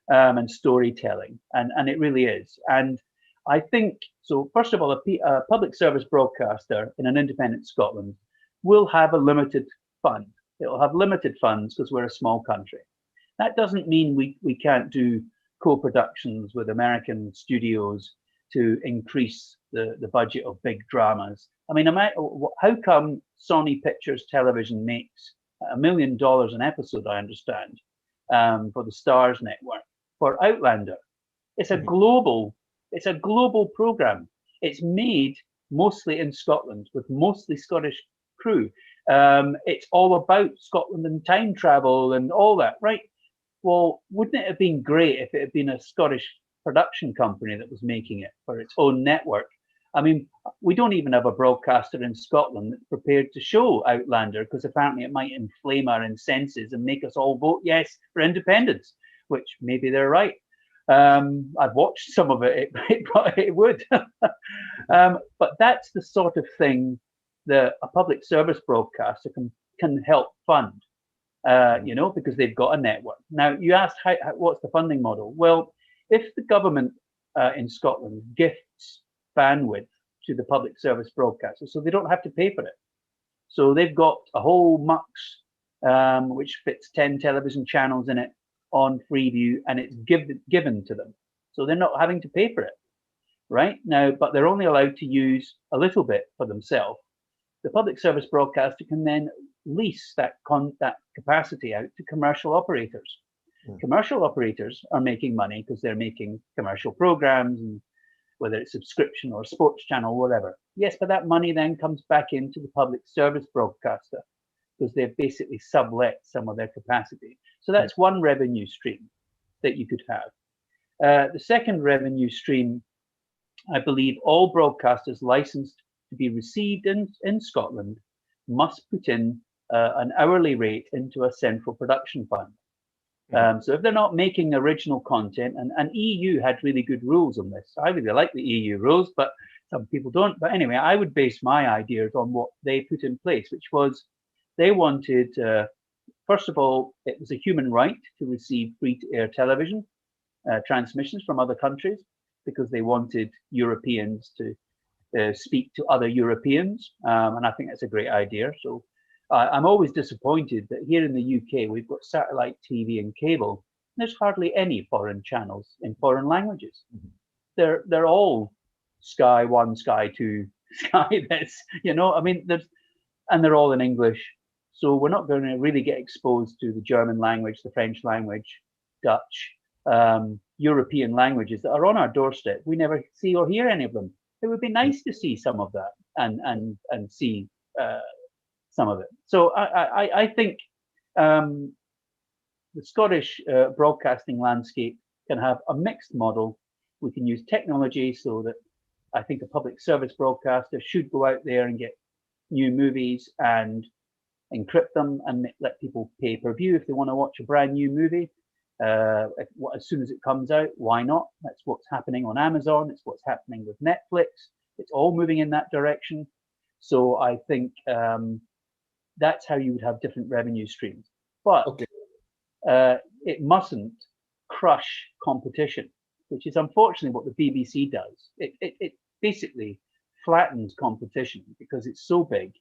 [SPEAKER 2] and storytelling, and it really is. And I think, so first of all, a public service broadcaster in an independent Scotland will have a limited fund. It'll have limited funds because we're a small country. That doesn't mean we can't do co-productions with American studios to increase the budget of big dramas. I mean, how come Sony Pictures Television makes $1 million an episode, I understand, for the Stars Network, for Outlander? It's a global program. It's made mostly in Scotland with mostly Scottish crew. It's all about Scotland and time travel and all that, right? Well, wouldn't it have been great if it had been a Scottish production company that was making it for its own network? I mean, we don't even have a broadcaster in Scotland that's prepared to show Outlander because apparently it might inflame our senses and make us all vote yes for independence, which maybe they're right. I've watched some of it, it would. But that's the sort of thing that a public service broadcaster can help fund, because they've got a network. Now, you asked what's the funding model? Well, if the government in Scotland gifts bandwidth to the public service broadcaster, so they don't have to pay for it. So they've got a whole MUX, which fits 10 television channels in it, on Freeview, and it's given to them, so they're not having to pay for it right now, but they're only allowed to use a little bit for themselves. The public service broadcaster can then lease that capacity out to commercial operators, Commercial operators are making money because they're making commercial programs, and whether it's subscription or sports channel, whatever. Yes, but that money then comes back into the public service broadcaster because they've basically sublet some of their capacity. So that's one revenue stream that you could have. The second revenue stream, I believe all broadcasters licensed to be received in Scotland must put in an hourly rate into a central production fund. So if they're not making original content, and EU had really good rules on this. I really like the EU rules, but some people don't. But anyway, I would base my ideas on what they put in place, which was they wanted, first of all, it was a human right to receive free-to-air television transmissions from other countries because they wanted Europeans to speak to other Europeans. And I think that's a great idea. So I'm always disappointed that here in the UK, we've got satellite TV and cable. There's hardly any foreign channels in foreign languages. They're all Sky 1, Sky 2, Sky this, you know, I mean, and they're all in English. So we're not going to really get exposed to the German language, the French language, Dutch, European languages that are on our doorstep. We never see or hear any of them. It would be nice to see some of that and see some of it. So I think the Scottish broadcasting landscape can have a mixed model. We can use technology so that I think a public service broadcaster should go out there and get new movies and encrypt them and let people pay per view if they want to watch a brand new movie. As soon as it comes out, why not? That's what's happening on Amazon. It's what's happening with Netflix. It's all moving in that direction. So I think that's how you would have different revenue streams. But it mustn't crush competition, which is unfortunately what the BBC does. It basically flattens competition because it's so big.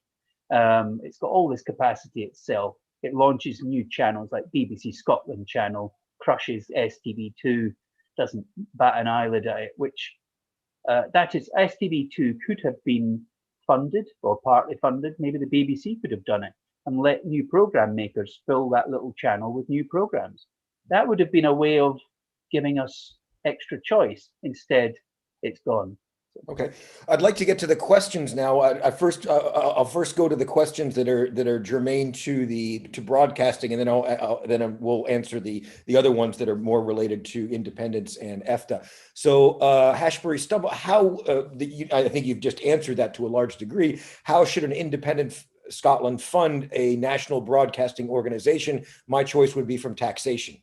[SPEAKER 2] It's got all this capacity itself. It launches new channels like BBC Scotland channel, crushes STV2, doesn't bat an eyelid at it, which that is, STV2 could have been funded or partly funded. Maybe the BBC could have done it and let new program makers fill that little channel with new programs. That would have been a way of giving us extra choice. Instead, it's gone.
[SPEAKER 1] Okay, I'd like to get to the questions now. I'll first go to the questions that are germane to broadcasting, and then we'll answer the other ones that are more related to independence and Efta. So Hashbury Stubble, I think you've just answered that to a large degree. How should an independent Scotland fund a national broadcasting organization? My choice would be from taxation.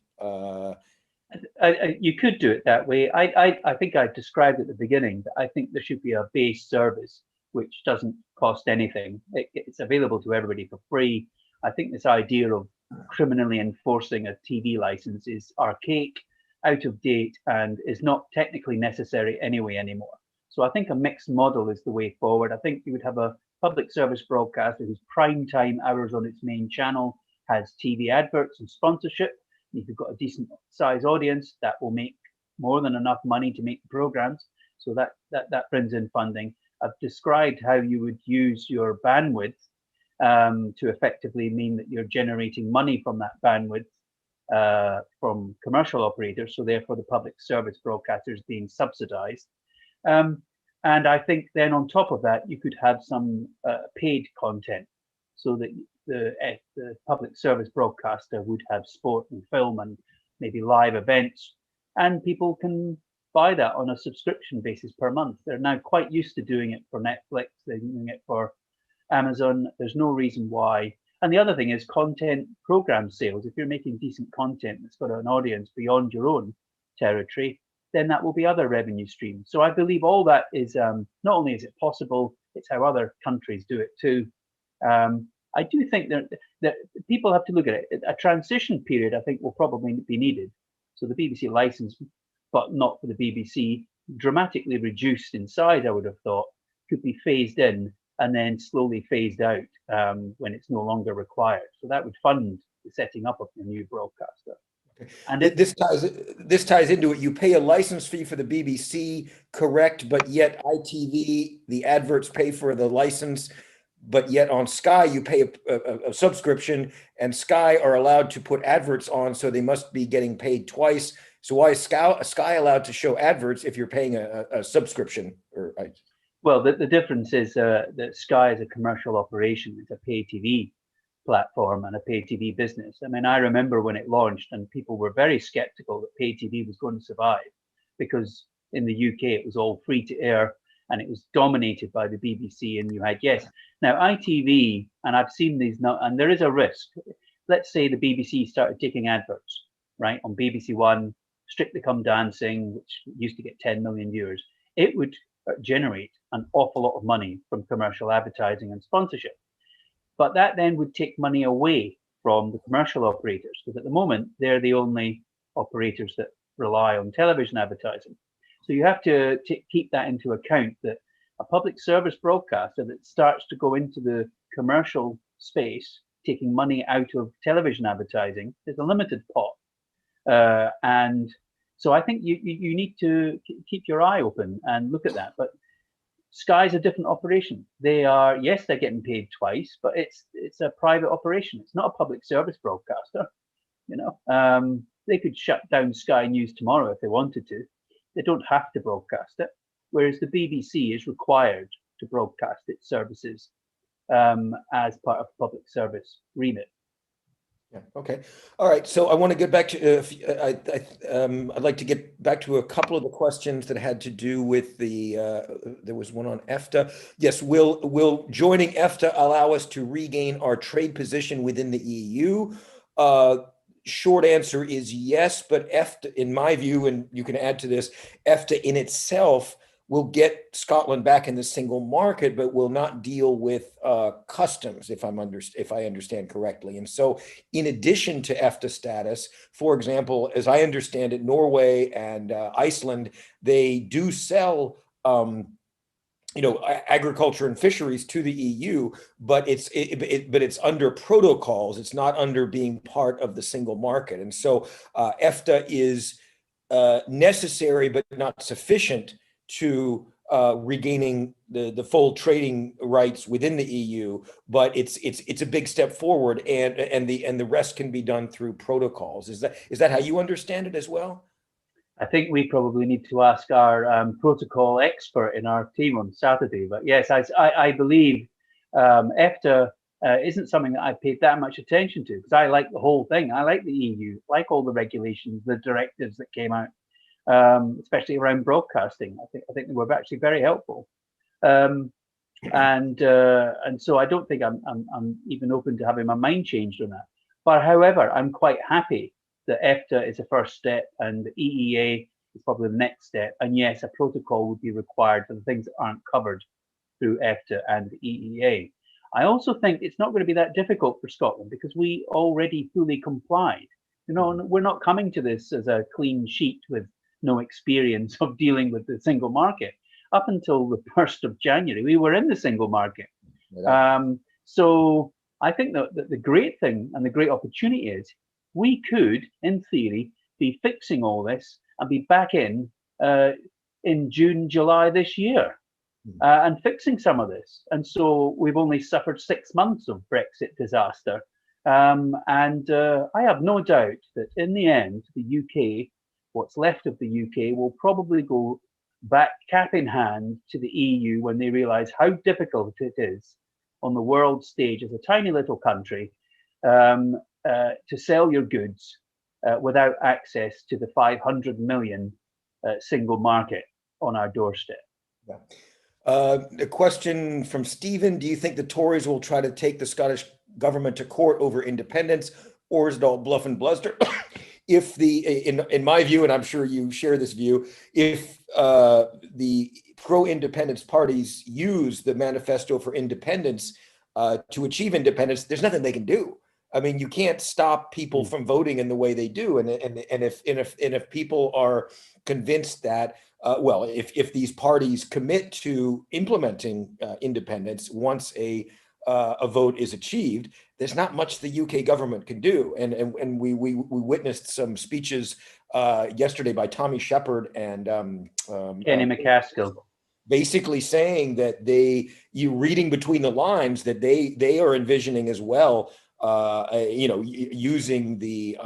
[SPEAKER 2] You could do it that way. I think I described at the beginning that I think there should be a base service which doesn't cost anything. It's available to everybody for free. I think this idea of criminally enforcing a TV license is archaic, out of date, and is not technically necessary anyway anymore. So I think a mixed model is the way forward. I think you would have a public service broadcaster whose prime time hours on its main channel has TV adverts and sponsorship. If you've got a decent size audience, that will make more than enough money to make programs. So that brings in funding. I've described how you would use your bandwidth to effectively mean that you're generating money from that bandwidth from commercial operators. So therefore, the public service broadcaster is being subsidized. And I think then on top of that, you could have some paid content so that the public service broadcaster would have sport and film and maybe live events, and people can buy that on a subscription basis per month. They're now quite used to doing it for Netflix, they're doing it for Amazon. There's no reason why. And the other thing is content program sales. If you're making decent content that's got an audience beyond your own territory, then that will be other revenue streams. So I believe all that is, not only is it possible, it's how other countries do it too. I do think that people have to look at it. A transition period, I think, will probably be needed. So the BBC license, but not for the BBC, dramatically reduced in size, I would have thought, could be phased in and then slowly phased out when it's no longer required. So that would fund the setting up of the new broadcaster.
[SPEAKER 1] Okay. And this ties into it. You pay a license fee for the BBC, correct? But yet ITV, the adverts pay for the license. but yet on Sky you pay a subscription, and Sky are allowed to put adverts on, so they must be getting paid twice. So why is Sky allowed to show adverts if you're paying a subscription?
[SPEAKER 2] Well, the difference is that Sky is a commercial operation. It's a pay TV platform and a pay TV business. I mean, I remember when it launched and people were very skeptical that pay TV was going to survive, because in the UK it was all free to air and it was dominated by the BBC, and you had, yes. Now ITV, and I've seen these now, and there is a risk. Let's say the BBC started taking adverts, right, on BBC One, Strictly Come Dancing, which used to get 10 million viewers. It would generate an awful lot of money from commercial advertising and sponsorship. But that then would take money away from the commercial operators, because at the moment they're the only operators that rely on television advertising. So you have to keep that into account, that a public service broadcaster that starts to go into the commercial space, taking money out of television advertising, is a limited pot. And so I think you need to keep your eye open and look at that. But Sky's a different operation. They are, yes, they're getting paid twice, but it's a private operation. It's not a public service broadcaster. You know, they could shut down Sky News tomorrow if they wanted to. They don't have to broadcast it. Whereas the BBC is required to broadcast its services as part of public service remit.
[SPEAKER 1] Yeah. Okay. All right. So I want to get back to. I'd like to get back to a couple of the questions that had to do with the. There was one on Efta. Yes. Will joining Efta allow us to regain our trade position within the EU? Short answer is yes. But Efta, in my view, and you can add to this, Efta in itself will get Scotland back in the single market, but will not deal with customs, if I understand correctly. And so, in addition to Efta status, for example, as I understand it, Norway and Iceland, they do sell, agriculture and fisheries to the EU, but it's under protocols. It's not under being part of the single market. And so, Efta is necessary but not sufficient to regaining the full trading rights within the EU, but it's a big step forward, and the rest can be done through protocols. Is that how you understand it as well?
[SPEAKER 2] I think we probably need to ask our protocol expert in our team on Saturday. But yes, I believe Efta isn't something that I paid that much attention to, because I like the whole thing. I like the EU, like all the regulations, the directives that came out. Especially around broadcasting. I think they were actually very helpful, and so I don't think I'm even open to having my mind changed on that. But however, I'm quite happy that Efta is a first step, and the EEA is probably the next step. And yes, a protocol would be required for the things that aren't covered through Efta and the EEA. I also think it's not going to be that difficult for Scotland, because we already fully complied. You know, we're not coming to this as a clean sheet with no experience of dealing with the single market. Up until the 1st of January, we were in the single market. Yeah. So I think that the great thing and the great opportunity is we could, in theory, be fixing all this and be back in June, July this year, and fixing some of this. And so we've only suffered 6 months of Brexit disaster. And I have no doubt that in the end, the UK, what's left of the UK, will probably go back cap in hand to the EU when they realize how difficult it is on the world stage as a tiny little country to sell your goods without access to the 500 million single market on our doorstep.
[SPEAKER 1] Yeah. A question from Stephen: do you think the Tories will try to take the Scottish government to court over independence, or is it all bluff and bluster? If in my view, and I'm sure you share this view, if the pro-independence parties use the Manifesto for Independence to achieve independence, there's nothing they can do. I mean, you can't stop people from voting in the way they do, and if people are convinced that if these parties commit to implementing independence once a vote is achieved, there's not much the UK government can do. And we witnessed some speeches yesterday by Tommy Shepherd and
[SPEAKER 2] Kenny McCaskill.
[SPEAKER 1] basically saying that you reading between the lines that they are envisioning as well, using the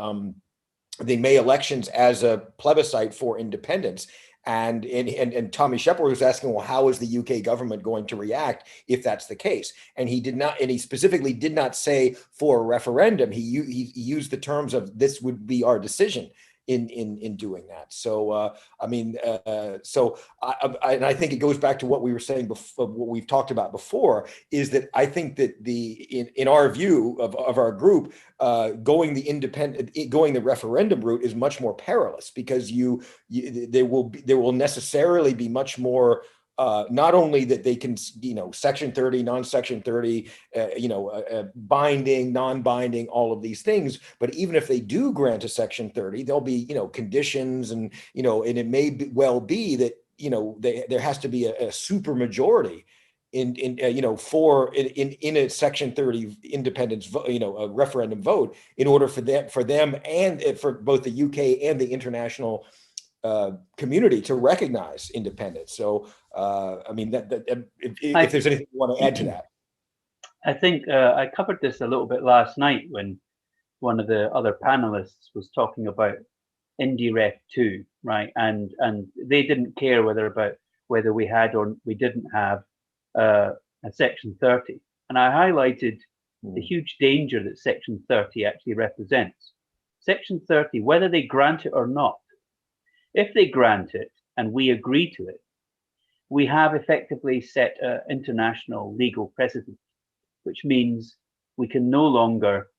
[SPEAKER 1] May elections as a plebiscite for independence. And Tommy Shepard was asking, well, how is the UK government going to react if that's the case? And he specifically did not say for a referendum. He used the terms of this would be our decision in doing that. So I think it goes back to what we were saying before, what we've talked about before, is that I think that in our view of our group, going the referendum route is much more perilous, because there will necessarily be much more. Not only that they can, Section 30, non-Section 30, binding, non-binding, all of these things, but even if they do grant a Section 30, there'll be, conditions, and, and it may well be that, there has to be a super majority in a Section 30 independence vote, a referendum vote, in order for them and for both the UK and the international community to recognize independence. So, if there's anything you want to add to that.
[SPEAKER 2] I think I covered this a little bit last night when one of the other panelists was talking about IndyRef 2, right? And they didn't care whether we had or we didn't have a Section 30. And I highlighted the huge danger that Section 30 actually represents. Section 30, whether they grant it or not, if they grant it and we agree to it, we have effectively set an international legal precedent, which means we can no longer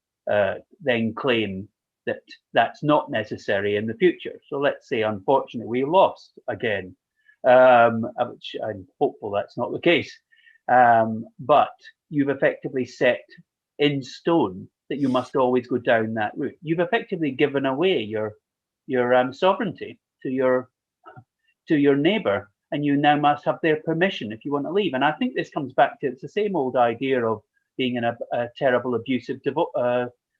[SPEAKER 2] then claim that that's not necessary in the future. So let's say, unfortunately, we lost again, which I'm hopeful that's not the case. But you've effectively set in stone that you must always go down that route. You've effectively given away your sovereignty to your neighbor, and you now must have their permission if you want to leave. And I think this comes back to, it's the same old idea of being in a terrible abusive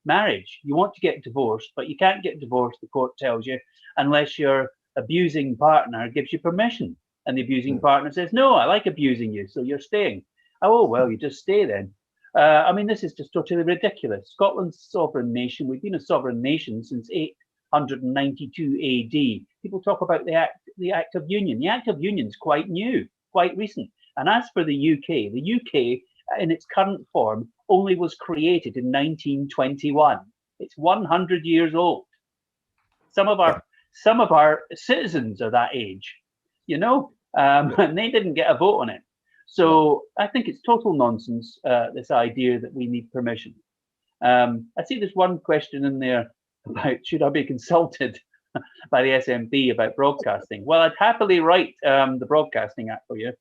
[SPEAKER 2] marriage. You want to get divorced, but you can't get divorced, the court tells you, unless your abusing partner gives you permission. And the abusing partner says, no, I like abusing you, so you're staying. Oh, well, you just stay then. This is just totally ridiculous. Scotland's a sovereign nation. We've been a sovereign nation since 892 AD. People talk about the Act of Union. The Act of Union is quite new, quite recent. And as for the UK in its current form only was created in 1921. It's 100 years old. Some of our citizens are that age, and they didn't get a vote on it. So I think it's total nonsense, this idea that we need permission. I see there's one question in there about should I be consulted by the SNP about broadcasting. Well, I'd happily write the Broadcasting Act for you.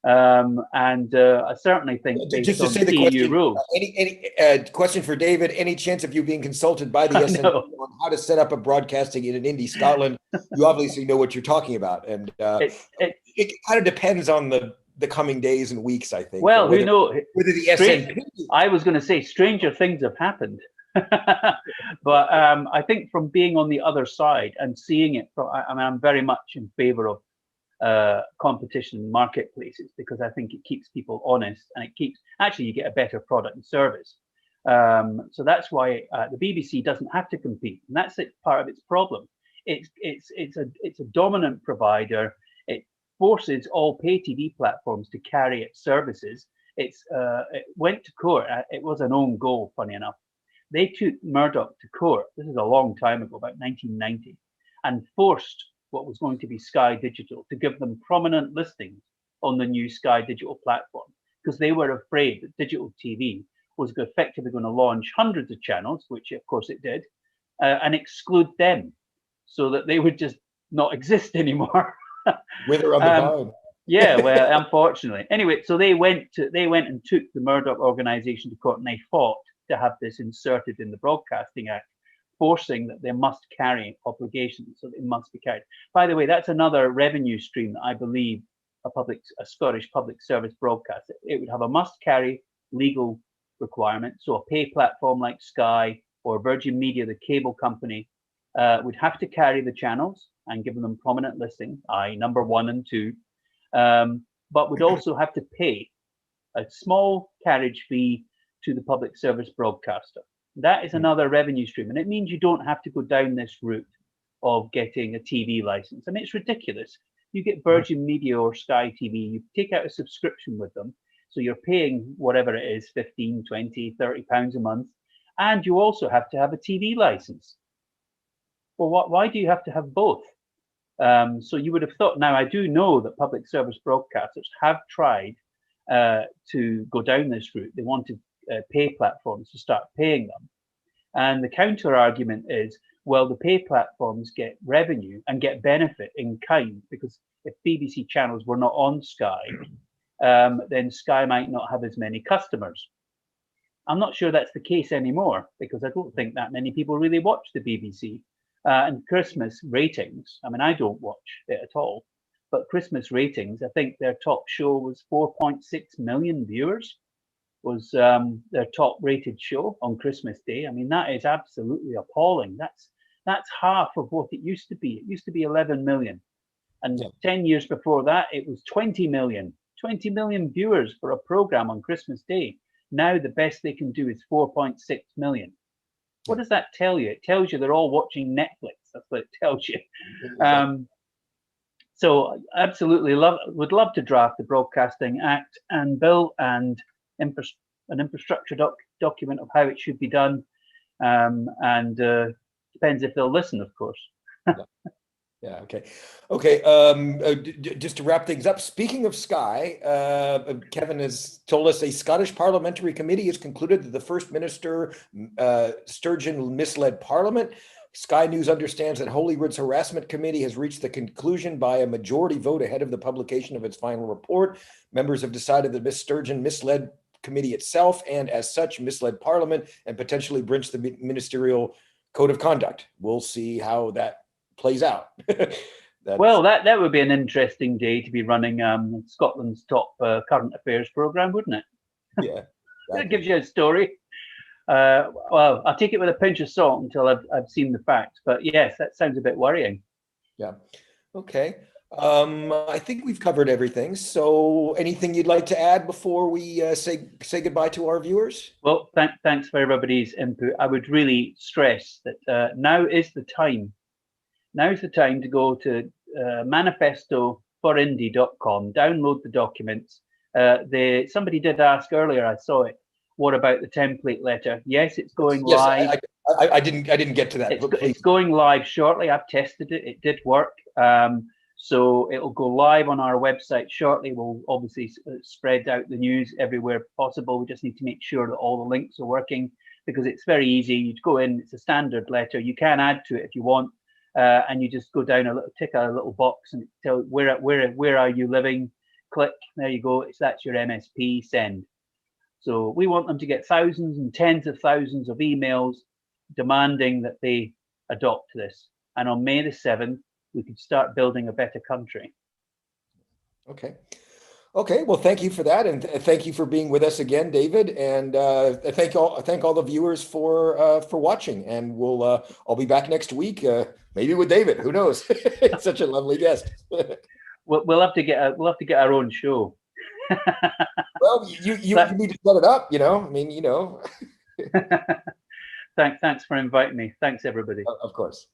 [SPEAKER 2] I certainly think based
[SPEAKER 1] just to
[SPEAKER 2] on
[SPEAKER 1] say the
[SPEAKER 2] EU
[SPEAKER 1] question,
[SPEAKER 2] rules.
[SPEAKER 1] Any question for David? Any chance of you being consulted by the SNP on how to set up a broadcasting in Indy, Scotland? You obviously know what you're talking about, and it kind of depends on the coming days and weeks, I think.
[SPEAKER 2] Well, who knows?
[SPEAKER 1] Whether the SNP.
[SPEAKER 2] I was going to say stranger things have happened. But I think from being on the other side and seeing it, I'm very much in favor of competition in marketplaces, because I think it keeps people honest, and you get a better product and service. So that's why the BBC doesn't have to compete, and that's part of its problem. It's a dominant provider. It forces all pay TV platforms to carry its services. It went to court. It was an own goal, funny enough. They took Murdoch to court. This is a long time ago, about 1990, and forced what was going to be Sky Digital to give them prominent listings on the new Sky Digital platform, because they were afraid that digital TV was effectively going to launch hundreds of channels, which of course it did, and exclude them, so that they would just not exist anymore.
[SPEAKER 1] With or on the phone.
[SPEAKER 2] Yeah, well, unfortunately. Anyway, so they went and took the Murdoch organization to court, and they fought to have this inserted in the Broadcasting Act, forcing that they must carry obligations, so they must be carried. By the way, that's another revenue stream that I believe a Scottish public service broadcast, it would have a must-carry legal requirement. So a pay platform like Sky or Virgin Media, the cable company, would have to carry the channels and give them prominent listing, i.e. number 1 and 2. but would also have to pay a small carriage fee to the public service broadcaster. That is another revenue stream, and it means you don't have to go down this route of getting a TV license. I mean, it's ridiculous. You get Virgin Media or Sky TV, you take out a subscription with them, so you're paying whatever it is, 15, 20, 30 pounds a month, and you also have to have a TV license. Well, why do you have to have both? So you would have thought, now I do know that public service broadcasters have tried to go down this route. They wanted pay platforms to start paying them. And the counter argument is, well, the pay platforms get revenue and get benefit in kind, because if BBC channels were not on Sky, then Sky might not have as many customers. I'm not sure that's the case anymore, because I don't think that many people really watch the BBC. And Christmas ratings, I mean, I don't watch it at all, but Christmas ratings, I think their top show was 4.6 million viewers, was their top rated show on Christmas Day. I mean, that is absolutely appalling. That's half of what it used to be. It used to be 11 million. And 10 years before that, it was 20 million. 20 million viewers for a program on Christmas Day. Now the best they can do is 4.6 million. What does that tell you? It tells you they're all watching Netflix. That's what it tells you. So absolutely would love to draft the Broadcasting Act and bill and an infrastructure document of how it should be done. And depends if they'll listen, of course.
[SPEAKER 1] Yeah. Okay. Just to wrap things up, speaking of Sky, Kevin has told us a Scottish parliamentary committee has concluded that the First Minister Sturgeon misled Parliament. Sky News understands that Holyrood's harassment committee has reached the conclusion by a majority vote ahead of the publication of its final report. Members have decided that Miss Sturgeon misled committee itself and as such misled Parliament and potentially breached the ministerial code of conduct. We'll see how that plays out.
[SPEAKER 2] Well, that would be an interesting day to be running Scotland's top current affairs program, wouldn't it?
[SPEAKER 1] Yeah, exactly.
[SPEAKER 2] That gives you a story. Well, I'll take it with a pinch of salt until I've seen the facts. But yes, that sounds a bit worrying.
[SPEAKER 1] Yeah. Okay. I think we've covered everything. So, anything you'd like to add before we say goodbye to our viewers?
[SPEAKER 2] Well, thanks for everybody's input. I would really stress that now is the time. Now's the time to go to manifestoforindie.com, download the documents. Somebody did ask earlier, I saw it, what about the template letter? Yes, it's going live.
[SPEAKER 1] I didn't get to that.
[SPEAKER 2] It's going live shortly. I've tested it. It did work. So it'll go live on our website shortly. We'll obviously spread out the news everywhere possible. We just need to make sure that all the links are working, because it's very easy. You go in, it's a standard letter. You can add to it if you want. And you just go down tick a little box and tell where are you living, click, there you go, that's your MSP, send. So we want them to get thousands and tens of thousands of emails demanding that they adopt this. And on May the 7th, we could start building a better country. Okay.
[SPEAKER 1] Well, thank you for that, and thank you for being with us again, David. And thank all the viewers for watching. And I'll be back next week, maybe with David. Who knows? It's such a lovely guest.
[SPEAKER 2] We'll have to get our own show.
[SPEAKER 1] Well, you need to set it up. I mean,
[SPEAKER 2] Thanks for inviting me. Thanks, everybody.
[SPEAKER 1] Of course.